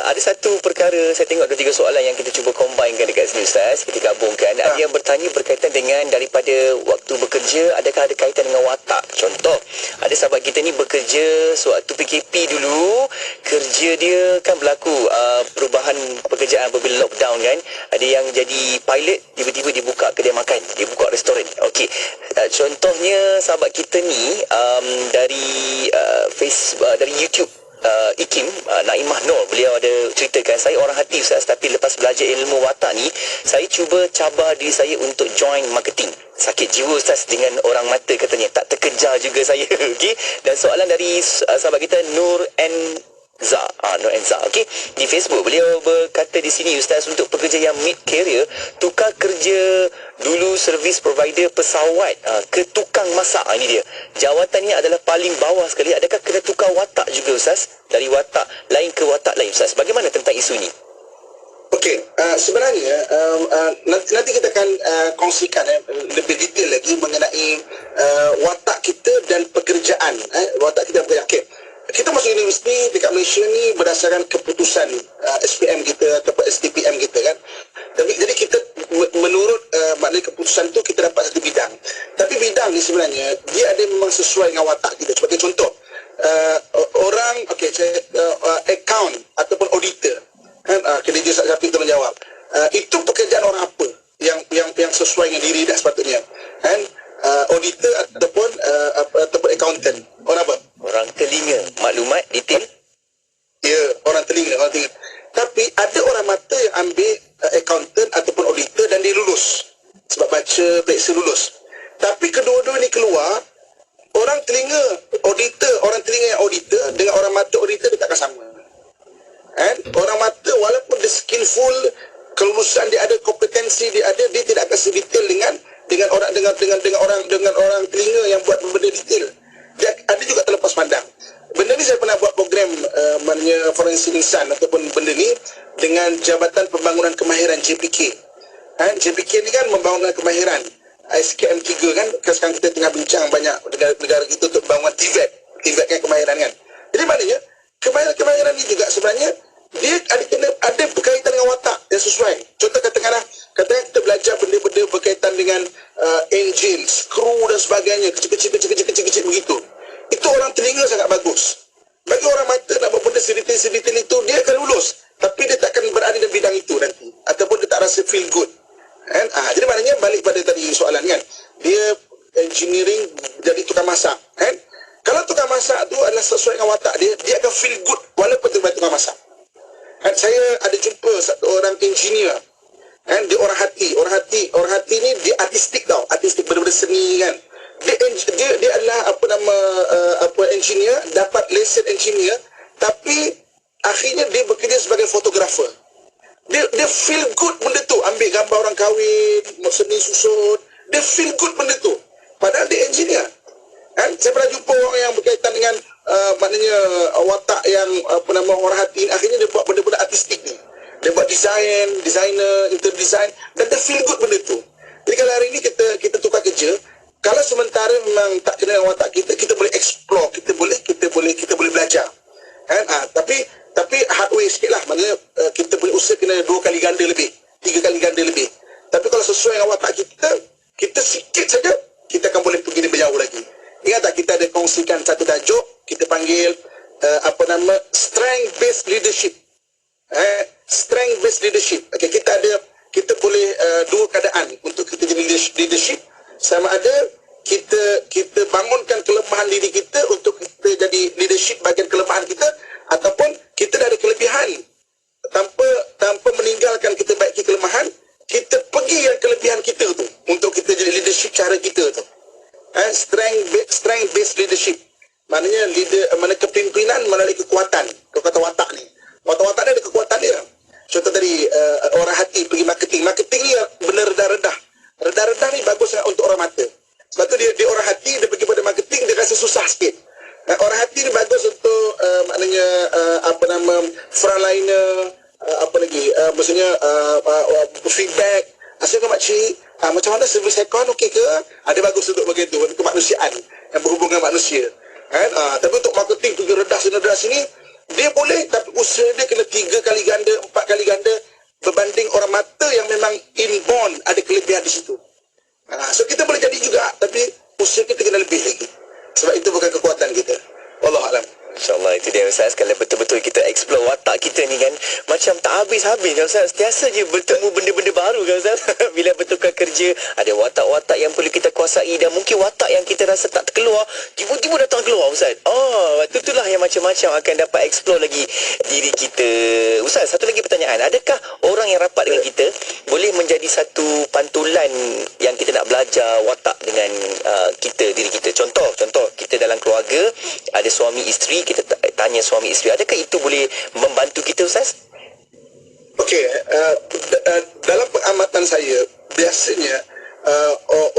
ada satu perkara saya tengok 2-3 soalan yang kita cuba combinekan dekat sini Ustaz, kita gabungkan. Ada yang bertanya berkaitan dengan daripada waktu bekerja, adakah ada kaitan dengan watak? Contoh, ada sahabat kita ni bekerja sewaktu PKP dulu, kerja dia kan berlaku perubahan pekerjaan apabila lockdown kan. Ada yang jadi pilot, tiba-tiba dia buka kedai makan, dia buka restoran. Okey, contohnya sahabat kita ni dari dari YouTube, Ikim Naimah Nur, beliau ada ceritakan, saya orang hati Ustaz, tapi lepas belajar ilmu watak ni, saya cuba cabar diri saya untuk join marketing. Sakit jiwa Ustaz dengan orang mata katanya, tak terkejar juga saya. Okey, dan soalan dari sahabat kita Nur Enza, okey, di Facebook beliau berkata di sini Ustaz, untuk pekerja yang mid career, tukar kerja dulu servis provider pesawat ke tukang masak, ini dia jawatan ni adalah paling bawah sekali. Adakah kena tukar watak juga Ustaz, dari watak lain ke watak lain Ustaz? Bagaimana tentang isu ni? Okey, sebenarnya nanti kita akan kongsikan lebih detail lagi mengenai watak kita dan pekerjaan. Watak kita dan pekerjaan. Okay. Kita masuk universiti dekat Malaysia ni berdasarkan keputusan SPM kita ataupun STPM kita kan. Jadi kita menurut maknanya keputusan tu kita dapat satu bidang. Tapi bidang ni sebenarnya dia ada memang sesuai dengan watak kita. Sebagai contoh, orang account ataupun auditor kan, kerja siapa itu menjawab. Itu pekerjaan orang apa yang sesuai dengan diri dah sepatutnya. Kan? Auditor ataupun accountant. Orang apa? Orang telinga, maklumat detail. Ya, orang telinga. Tapi ada orang mata yang ambil accountant ataupun auditor dan dia lulus sebab baca periksa lulus. Tapi kedua-dua ni keluar, orang telinga auditor, orang telinga yang auditor dengan orang mata auditor dia takkan sama. Orang mata walaupun dia skillful, kelulusan dia ada, kompetensi dia ada, dia tidak akan sedetail dengan orang telinga yang buat benda detail. Dia ada juga terlepas pandang. Benda ni saya pernah buat program maknanya forensik insan ataupun benda ni dengan Jabatan Pembangunan Kemahiran JPK. Saya fikir ni kan membangunkan kemahiran. SKM 3 kan, sekarang kita tengah bincang banyak negara kita untuk bangun TVET kan kemahiran kan. Jadi maknanya kemahiran ni juga sebenarnya dia ada berkaitan dengan watak yang sesuai. Contoh katakanlah kita belajar benda-benda berkaitan dengan engine, skru dan sebagainya, kecil-kecil begitu. Itu orang telinga sangat bagus. Bagi orang mata nak buat benda sedetail itu, dia akan lulus, tapi dia tak akan berada dalam bidang itu nanti, ataupun dia tak rasa feel good kan. Jadi maknanya balik pada tadi soalan kan, dia engineering jadi tukang masak kan. Kalau tukang masak tu adalah sesuai dengan watak dia, dia akan feel good walaupun dia tukang masak kan. Saya ada jumpa satu orang engineer kan, dia orang hati ni dia artistik tau, artistik benda-benda seni kan. Dia adalah engineer, dapat lesen engineer, tapi akhirnya dia bekerja sebagai fotografer. Dia feel good benda tu, ambil gambar orang kahwin, seni susun, dia feel good benda tu, padahal dia engineer kan. Saya pernah jumpa orang yang berkaitan dengan maknanya watak yang orang hati, akhirnya dia buat benda-benda artistik ni, dia buat designer, interior design, dan dia feel good benda tu. Jadi kalau hari ni kita tukar kerja, kalau sementara memang tak kena dengan watak kita, kita boleh explore, kita boleh belajar kan. Tapi hard way sikit lah, maknanya kita boleh usaha kena 2 kali ganda lebih, 3 kali ganda lebih. Tapi kalau sesuai dengan watak kita sikit saja, kita akan boleh pergi lebih jauh lagi. Ingat tak, kita ada kongsikan satu tajuk, kita panggil strength based leadership. Strength based leadership. Okay, kita boleh 2 keadaan untuk kita jadi leadership. Sama ada kita bangunkan kelemahan diri kita untuk kita jadi leadership bagian kelemahan kita, ataupun kita dah ada kelebihan, tanpa meninggalkan kita baiki kelemahan, kita pergi yang kelebihan kita tu untuk kita jadi leadership cara kita tu. Strength based leadership, maknanya kepimpinan melalui kekuatan watak ni. Watak ni ada kekuatan dia. Contoh tadi orang hati pergi marketing ni benda redah ni bagus sangat untuk orang mata. Sebab tu dia orang hati, dia pergi pada marketing, dia rasa susah sikit. Orang hati ni bagus untuk frontliner, maksudnya feedback. Assalamualaikum makcik, macam mana servis aircon okey ke? Dia bagus untuk begitu, untuk kemanusiaan yang berhubungan dengan manusia kan. Tapi untuk marketing pergi redah sini dia boleh, tapi usaha dia kena 3 kali ganda, 4 kali ganda berbanding orang mata yang memang inborn ada kelebihan di situ. So kita boleh jadi juga, tapi usaha kita kena lebih lagi, sebab itu bukan kekuatan kita. Wallahualam. InsyaAllah, itu dia Ustaz. Kalau betul-betul kita explore watak kita ni kan, macam tak habis-habis kan Ustaz. Setiasa je bertemu benda-benda baru kan Ustaz. Bila bertukar kerja, ada watak-watak yang perlu kita kuasai, dan mungkin watak yang kita rasa tak terkeluar, tiba-tiba datang keluar Ustaz. Waktu itulah yang macam-macam akan dapat explore lagi diri kita. Ustaz, satu lagi pertanyaan. Adakah orang yang rapat dengan kita boleh menjadi satu pantulan yang kita nak belajar watak dengan diri kita? Contoh kita dalam keluarga ada suami isteri, kita tanya suami isteri, adakah itu boleh membantu kita Ustaz? Okey, dalam pengamatan saya, biasanya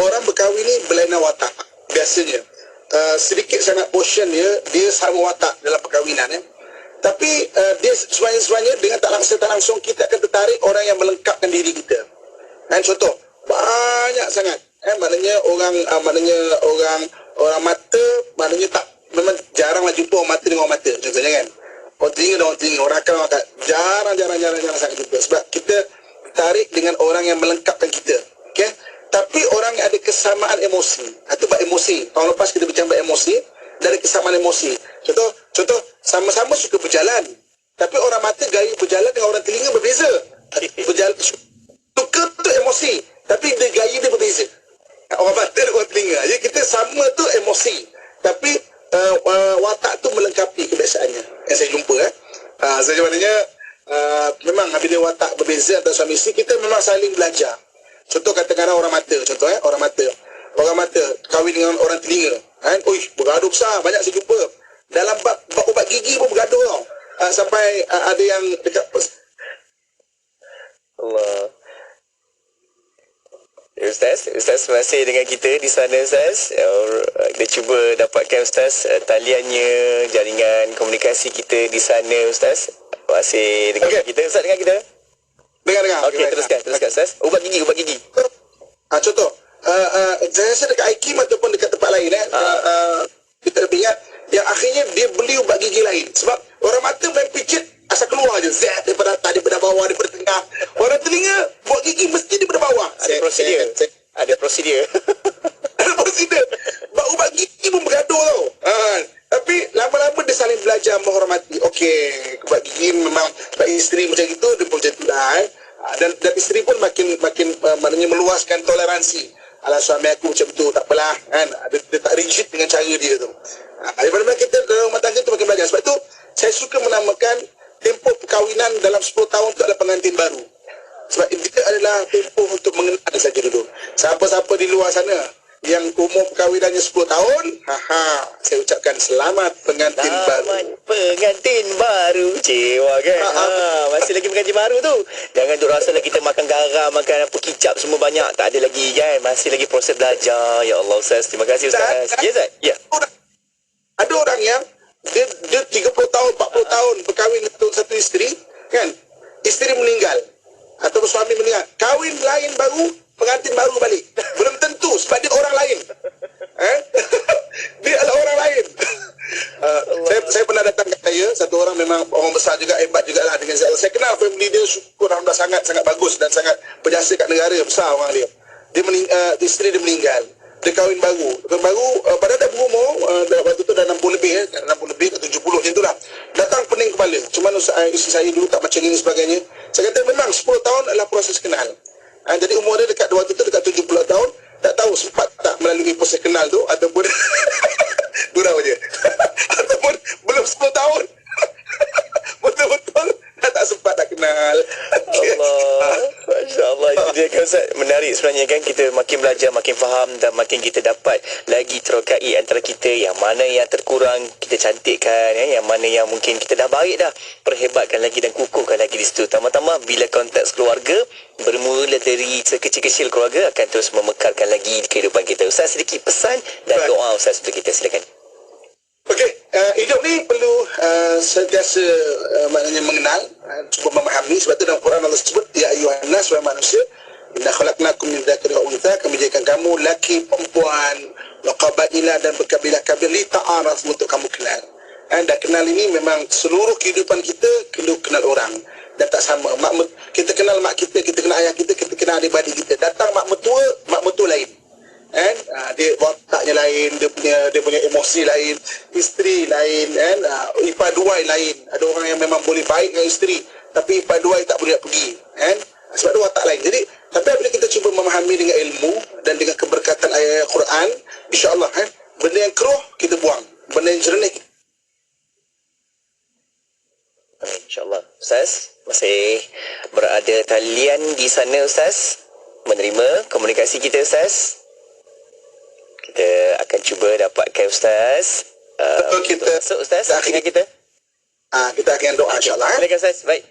orang berkahwin ni berlainan watak. Biasanya sedikit sangat portion dia sama watak dalam perkahwinan Tapi dia sebenarnya dengan tak langsung kita akan tertarik orang yang melengkapkan diri kita. Contoh, banyak sangat maknanya orang mata, maknanya tak, memang jaranglah jumpa orang mata dengan orang mata, contohnya kan. Orang telinga dengan orang telinga, orang akal jarang sangat jumpa. Sebab kita tarik dengan orang yang melengkapkan kita. Okay? Tapi orang yang ada kesamaan emosi, itu bab emosi. Tahun lepas kita bincang bab emosi, dari kesamaan emosi. Contoh sama-sama suka berjalan, tapi orang mata gaya berjalan dengan orang telinga berbeza. Berjalan suka tu emosi, tapi dia gaya dia berbeza. Orang mata dan orang telinga. Jadi kita sama tu emosi, tapi watak tu melengkapi kebiasaannya. Yang saya jumpa saya maknanya memang bila watak berbeza antara suami isteri, kita memang saling belajar. Contoh katakanlah orang mata, orang mata kahwin dengan orang telinga, bergaduh besar, banyak saya jumpa. Dalam bab ubat gigi pun bergaduh tau. Sampai ada yang dekat Allah. Ustaz masih dengan kita di sana Ustaz. Kita cuba dapatkan Ustaz taliannya, jaringan komunikasi kita di sana Ustaz. Masih dengan kita Ustaz, dengan kita? Dengar. Okey, teruskan Ustaz. Ubat gigi. Contoh, saya rasa dekat IKIM ataupun dekat tempat lain kita lebih ingat yang akhirnya dia beli ubat gigi lain sebab orang mata main pijit asal keluar je daripada atas, daripada bawah, daripada tengah. Orang telinga buat gigi mesti daripada bawah. Ada prosedur. Ada prosedur. Ubat gigi pun bergaduh tau. Tapi lama-lama dia saling belajar menghormati. Okey, ubat gigi memang bagi isteri macam itu, dia pun macam tu lah. Dan isteri pun makin maknanya meluaskan toleransi. Alah, suami aku macam tu, tak apalah kan. Dia tak rigid dengan cara dia tu. Daripada kita dalam rumah tangga tu makin belajar. Sebab tu saya suka menamakan tempoh perkahwinan dalam 10 tahun tu adalah pengantin baru. Sebab dia adalah tempoh untuk mengenal saja dulu. Siapa-siapa di luar sana yang umur perkahwinannya 10 tahun, saya ucapkan selamat pengantin baru. Pengantin baru. Cewa kan. Masih lagi pengantin baru tu. Jangan duk rasa lah kita makan garam, makan apa kicap semua banyak. Tak ada lagi kan. Masih lagi proses belajar. Ya Allah Ustaz. Terima kasih Ustaz. Ya Ustaz. Ya. Ada orang yang dia 30 tahun, 40 tahun berkahwin untuk satu isteri kan. Isteri meninggal atau suami meninggal. Kahwin lain baru, pengantin baru balik. Belum tentu sebab dia orang lain. Dia adalah orang lain. Saya pernah datang kat saya, satu orang memang orang besar juga, hebat jugalah dengan saya. Saya kenal family dia, syukur alhamdulillah sangat bagus dan sangat berjasa kat negara, besar orang dia. Isteri dia meninggal. Dia kahwin baru. Padahal dah berumur, waktu tu dah 60 lebih, 60 lebih ke 70 macam itulah. Datang pening kepala. Cuma isteri saya dulu tak macam ini sebagainya. Saya kata memang 10 tahun adalah proses kenal. Jadi umur dia dekat waktu tu dekat 70 tahun, tak tahu sempat tak melalui proses kenal tu ataupun durau je. Ataupun belum 10 tahun. Betul-betul dah tak sempat nak kenal. Allah. Masya-Allah. Itu dia kan Ustaz. Menarik sebenarnya kan, kita makin belajar, makin faham dan makin kita dapat lagi terokai antara kita, yang mana yang terkurang kita cantikkan, yang mana yang mungkin kita dah baik dah, perhebatkan lagi dan kukuhkan lagi di situ. Tambah-tambah bila konteks keluarga bermula dari sekecil-kecil, keluarga akan terus memekarkan lagi kehidupan kita. Ustaz, sedikit pesan dan doa Ustaz untuk kita, silakan. Okey, hidup ni perlu sentiasa maknanya mengenal, cuba memahami. Sebab tu dalam Quran Allah sebut, ya ayyuhan nas, wahai manusia, inna khalaqnakum min dzakarin wa untha, kami jadikan kamu laki perempuan, wa qabaila dan berkabilah-kabilah, li ta'arafu, untuk kamu kenal. Dan kenal ini memang seluruh kehidupan kita perlu kenal orang. Dan tak sama. Kita kenal mak kita kenal ayah kita kenal adik-adik kita. Datang mak mertua lain. Dia wataknya lain, dia punya emosi lain, isteri lain, ipar duai lain. Ada orang yang memang boleh baik dengan isteri, tapi ipar duai tak boleh nak pergi, sebab dia watak lain. Jadi tapi bila kita cuba memahami dengan ilmu dan dengan keberkatan ayat Quran, insya-Allah benda yang keruh kita buang, benda yang jernih. InsyaAllah. Ustaz, masih berada talian di sana Ustaz, menerima komunikasi kita Ustaz. Kita akan cuba dapatkan Ustaz. Kita masuk Ustaz dengan kita. Kita akan doa insya-Allah. Silakan Ustaz. Baik.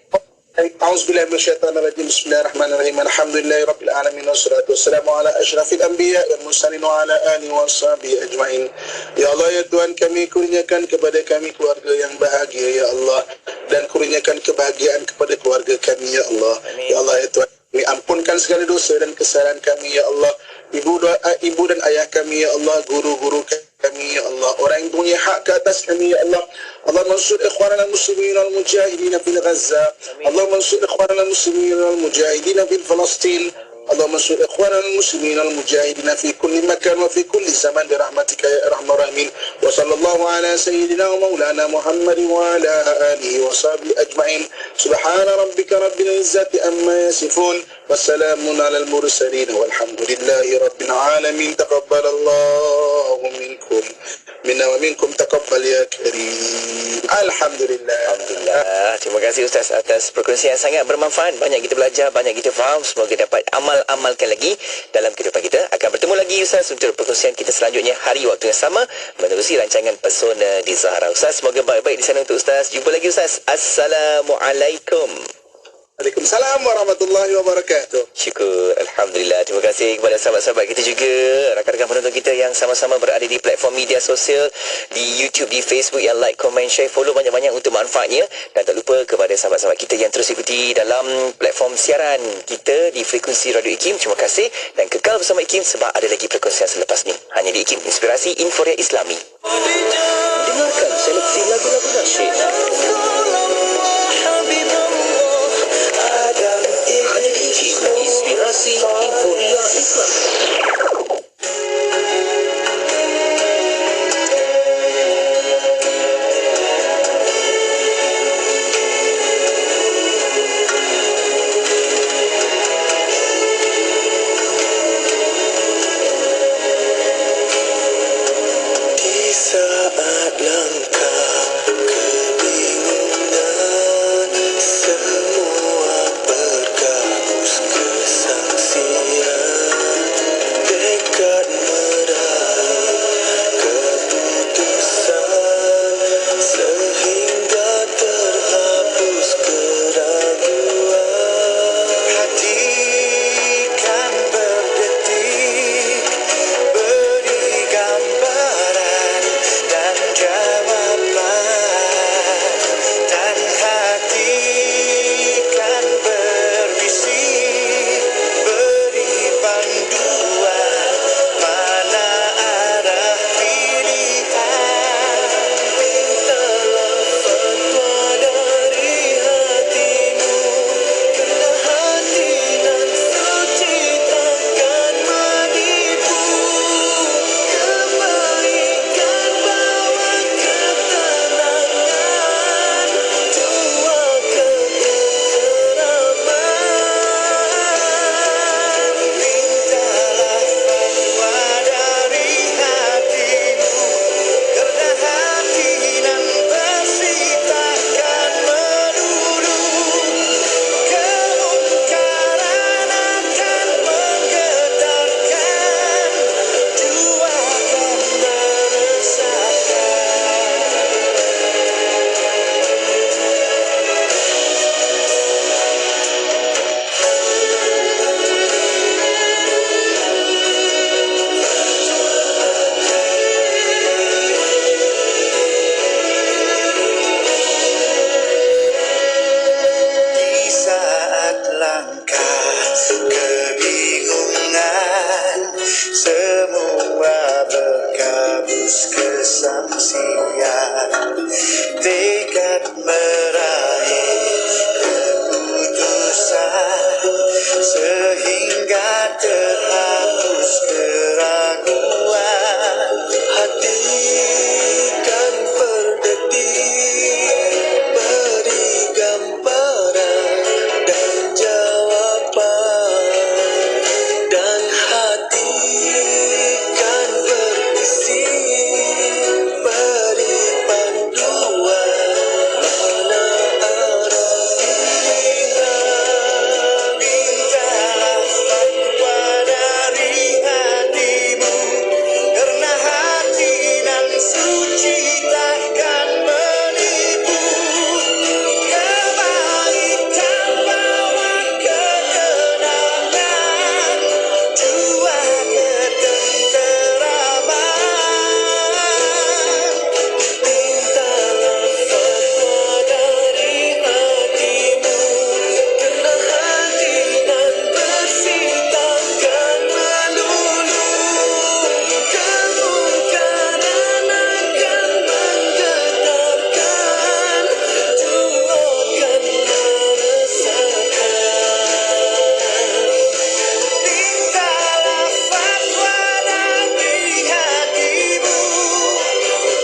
A'udzubillahi minasyaitonirrajim. Bismillahirrahmanirrahim. Alhamdulillahirabbil alamin wassalatu wassalamu ala asyrafil anbiya wal mursalin wa ala alihi washabihi ajmain. Ya Allah, ya Tuhan kami, kurniakan kepada kami keluarga yang bahagia ya Allah, dan kurniakan kebahagiaan kepada keluarga kami ya Allah. Ya Allah, ya Tuhan, kami ampunkan segala dosa dan kesalahan kami ya Allah. Ibu dan ayah kami ya Allah, guru-guru kami ya Allah, orang yang punya hak ke atas kami ya Allah. Allah mansur ikhwanana muslimin wal mujahidin fil Gaza. Allah mansur ikhwanana muslimin wal mujahidin fil Palestin. Allah mansur ikhwanana muslimin wal mujahidin fi kulli makan wa fi kulli zaman bi rahmatika ya arhamar rahimin. Wa sallallahu ala sayyidina wa maulana Muhammad wa ala alihi wa sahbihi ajma'in. Subhana rabbika rabbil izzati amma yasifun. Wassalamun alal mursalin walhamdulillahi rabbil alamin. Taqabbalallahu minkum minna wa minkum, taqabbal ya karim. Alhamdulillah. Alhamdulillah. Terima kasih Ustaz atas perkongsian yang sangat bermanfaat. Banyak kita belajar, banyak kita faham. Semoga dapat amalkan lagi dalam kehidupan kita. Akan bertemu lagi Ustaz untuk perkongsian kita selanjutnya hari waktu yang sama, menerusi rancangan Pesona di Zahra. Ustaz, semoga baik-baik di sana untuk Ustaz. Jumpa lagi Ustaz. Assalamualaikum. Waalaikumsalam warahmatullahi wabarakatuh. Syukur, Alhamdulillah. Terima kasih kepada sahabat-sahabat kita juga, rakan-rakan penonton kita yang sama-sama berada di platform media sosial, di YouTube, di Facebook, yang like, komen, share, follow banyak-banyak untuk manfaatnya. Dan tak lupa kepada sahabat-sahabat kita yang terus ikuti dalam platform siaran kita di frekuensi Radio IKIM. Terima kasih dan kekal bersama IKIM sebab ada lagi perkongsian selepas ni. Hanya di IKIM, Inspirasi Inforia Islami. Dengarkan seleksi lagu-lagu nasyid. Hanya di IKIM, Inspirasi Inforia Islami. Di saat langkah kebingungan, semua bergabus kesangsian, tekad meraih keputusan, sehingga terhapus keraguan. Hati kan berdetik, beri gambaran dan jawaban, dan hati kan berbisik, beri panduan mana arah pilihan. Mintalah fatwa dari hatimu, kerana hati nan suci takkan menipu. Kebaikan bawa ketenangan, jua ketenteraman. Mintalah fatwa dari hatimu, kerana hati nan bersih takkan melulu. Kemungkaran akan menggetarkan, jua akan meresahkan. Di saat langkah kebingungan, semua bergabus kesangsian, tekad meraih keputusan, sehingga terhapus keraguan. Hati kan berdetik, beri gambaran dan jawaban, dan hati kan berbisik, beri panduan mana arah pilihan. Mintalah fatwa dari hatimu, kerana hati nan suci takkan menipu. Kebaikan bawa ketenangan, jua ketenteraman. Mintalah fatwa dari hatimu, kerana hati nan bersih takkan melulu. Kemungkaran akan menggetarkan, jua akan meresahkan. Mintalah fatwa dari hatimu,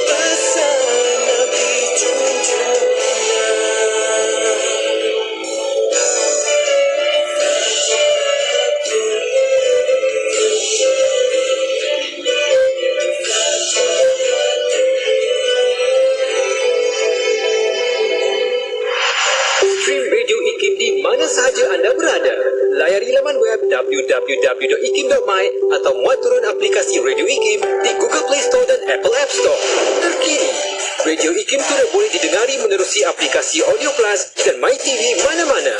pesan Nabi junjungan. Stream Radio IKIM di mana sahaja anda berada. Layari laman web www.ikim.my atau muat turun aplikasi Radio IKIM di Google Play Store dan Apple App Store. Terkini, Radio IKIM tidak boleh didengari menerusi aplikasi Audio Plus dan MyTV mana-mana.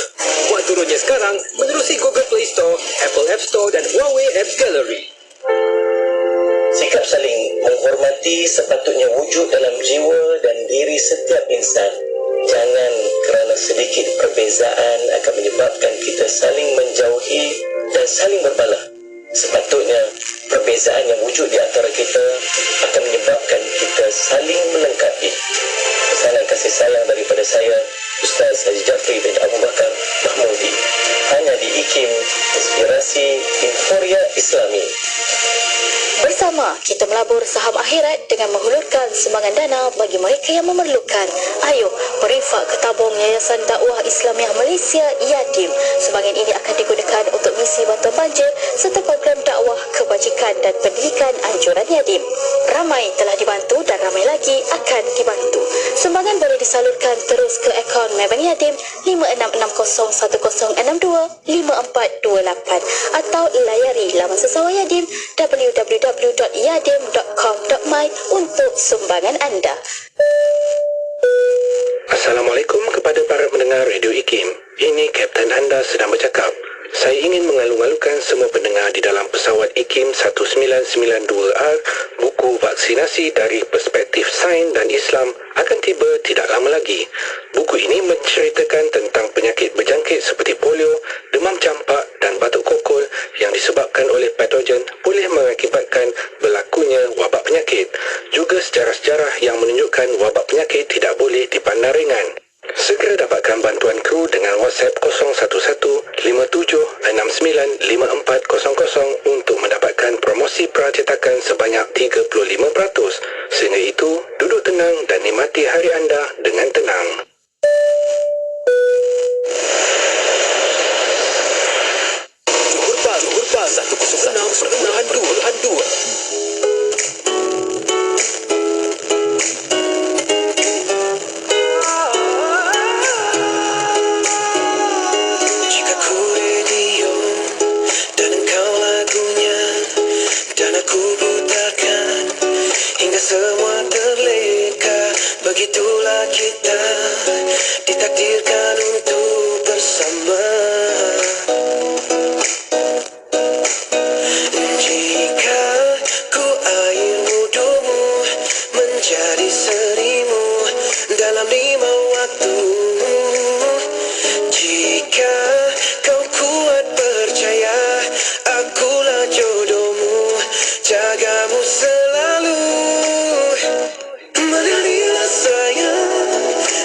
Buat turunnya sekarang menerusi Google Play Store, Apple App Store dan Huawei Apps Gallery. Sikap saling menghormati sepatutnya wujud dalam jiwa dan diri setiap insan. Jangan kerana sedikit perbezaan akan menyebabkan kita saling menjauhi dan saling berbalah. Sepatutnya perbezaan yang wujud di antara kita akan menyebabkan kita saling melengkapi. Pesanan kasih sayang daripada saya, Ustaz Haji Jafri bin Abu Bakar Mahmudi. Hanya di IKIM, Inspirasi Inforia Islami. Bersama kita melabur saham akhirat dengan menghulurkan sumbangan dana bagi mereka yang memerlukan. Ayo, berifak ke tabung Yayasan Dakwah Islamiah Malaysia YADIM. Sumbangan ini akan digunakan untuk misi bantuan banjir serta program dakwah, kebajikan dan pendidikan anjuran YADIM. Ramai telah dibantu dan ramai lagi akan dibantu. Sumbangan boleh disalurkan terus ke akaun Maybank YADIM 566010525428 atau layari laman sesama YADIM www.yadim.com.my untuk sumbangan anda. Assalamualaikum kepada para pendengar Radio IKIM. Ini Kapten anda sedang bercakap. Saya ingin mengalu-alukan semua pendengar di dalam pesawat IKIM 1992R, buku vaksinasi dari perspektif sains dan Islam akan tiba tidak lama lagi. Buku ini menceritakan tentang penyakit berjangkit seperti polio, demam campak dan batuk kokol yang disebabkan oleh patogen boleh mengakibatkan berlakunya wabak penyakit. Juga sejarah-sejarah yang menunjukkan wabak penyakit tidak boleh dipandang ringan. Segera dapatkan bantuanku dengan WhatsApp 011-769-5400 untuk mendapatkan promosi percetakan sebanyak 35%. Sehingga itu, duduk tenang dan nikmati hari anda dengan tenang. Johor Bahru 106.2. Semua terleka, begitulah kita ditakdirkan untuk bersama. Jika ku air wudhumu menjadi serimu dalam 5 waktu, jika kau kuat percaya akulah jodohmu, jagamu selalu. Menarilah sayang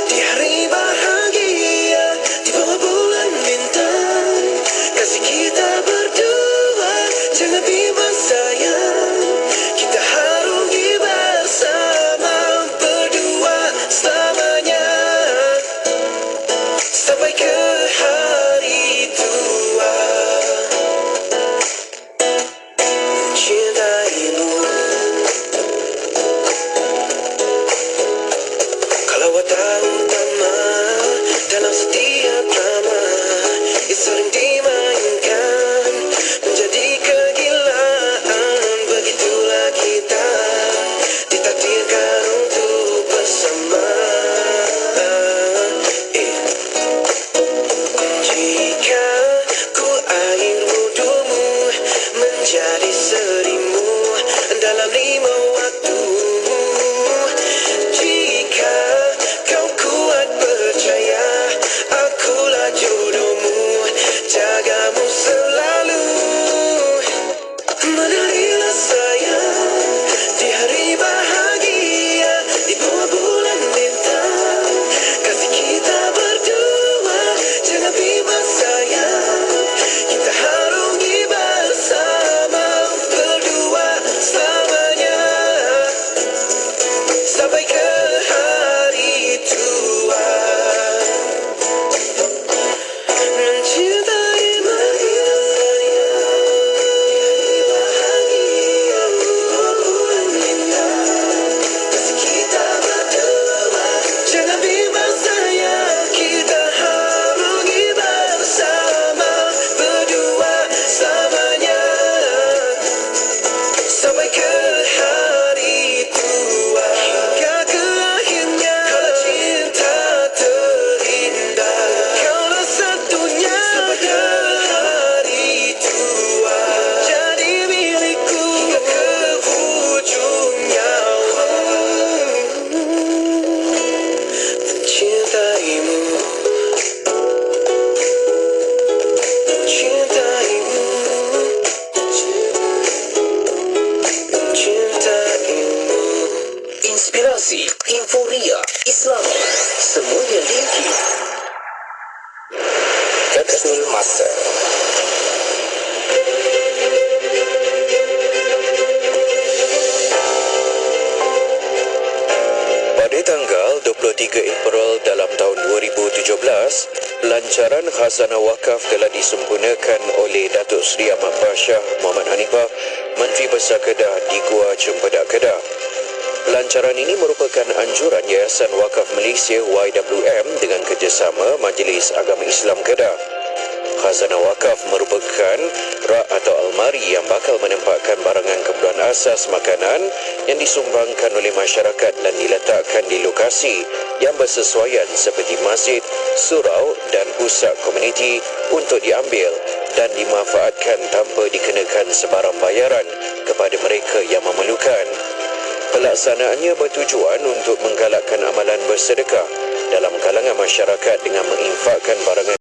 di hari bahagia di bawah bulan bintang. Kasih kita berdua jangan bimbang sayang, kita harungi bersama berdua selamanya sampai ke hari tua. Mencintaimu watak utama dalam setiap drama yang sering dimainkan menjadi kegilaan. Begitulah kita ditakdirkan untuk bersama. Kapsul Masa. Pada tanggal 23 April dalam tahun 2017, pelancaran khazanah wakaf telah disempurnakan oleh Datuk Seri Ahmad Bashar Muhammad Hanifah, Menteri Besar Kedah di Gua Cempedak Kedah. Pelancaran ini merupakan anjuran Yayasan Wakaf Malaysia YWM dengan kerjasama Majlis Agama Islam Kedah. Khazanah wakaf merupakan rak atau almari yang bakal menempatkan barangan keperluan asas makanan yang disumbangkan oleh masyarakat dan diletakkan di lokasi yang bersesuaian seperti masjid, surau dan pusat komuniti untuk diambil dan dimanfaatkan tanpa dikenakan sebarang bayaran kepada mereka yang memerlukan. Pelaksanaannya bertujuan untuk menggalakkan amalan bersedekah dalam kalangan masyarakat dengan menginfakkan barangan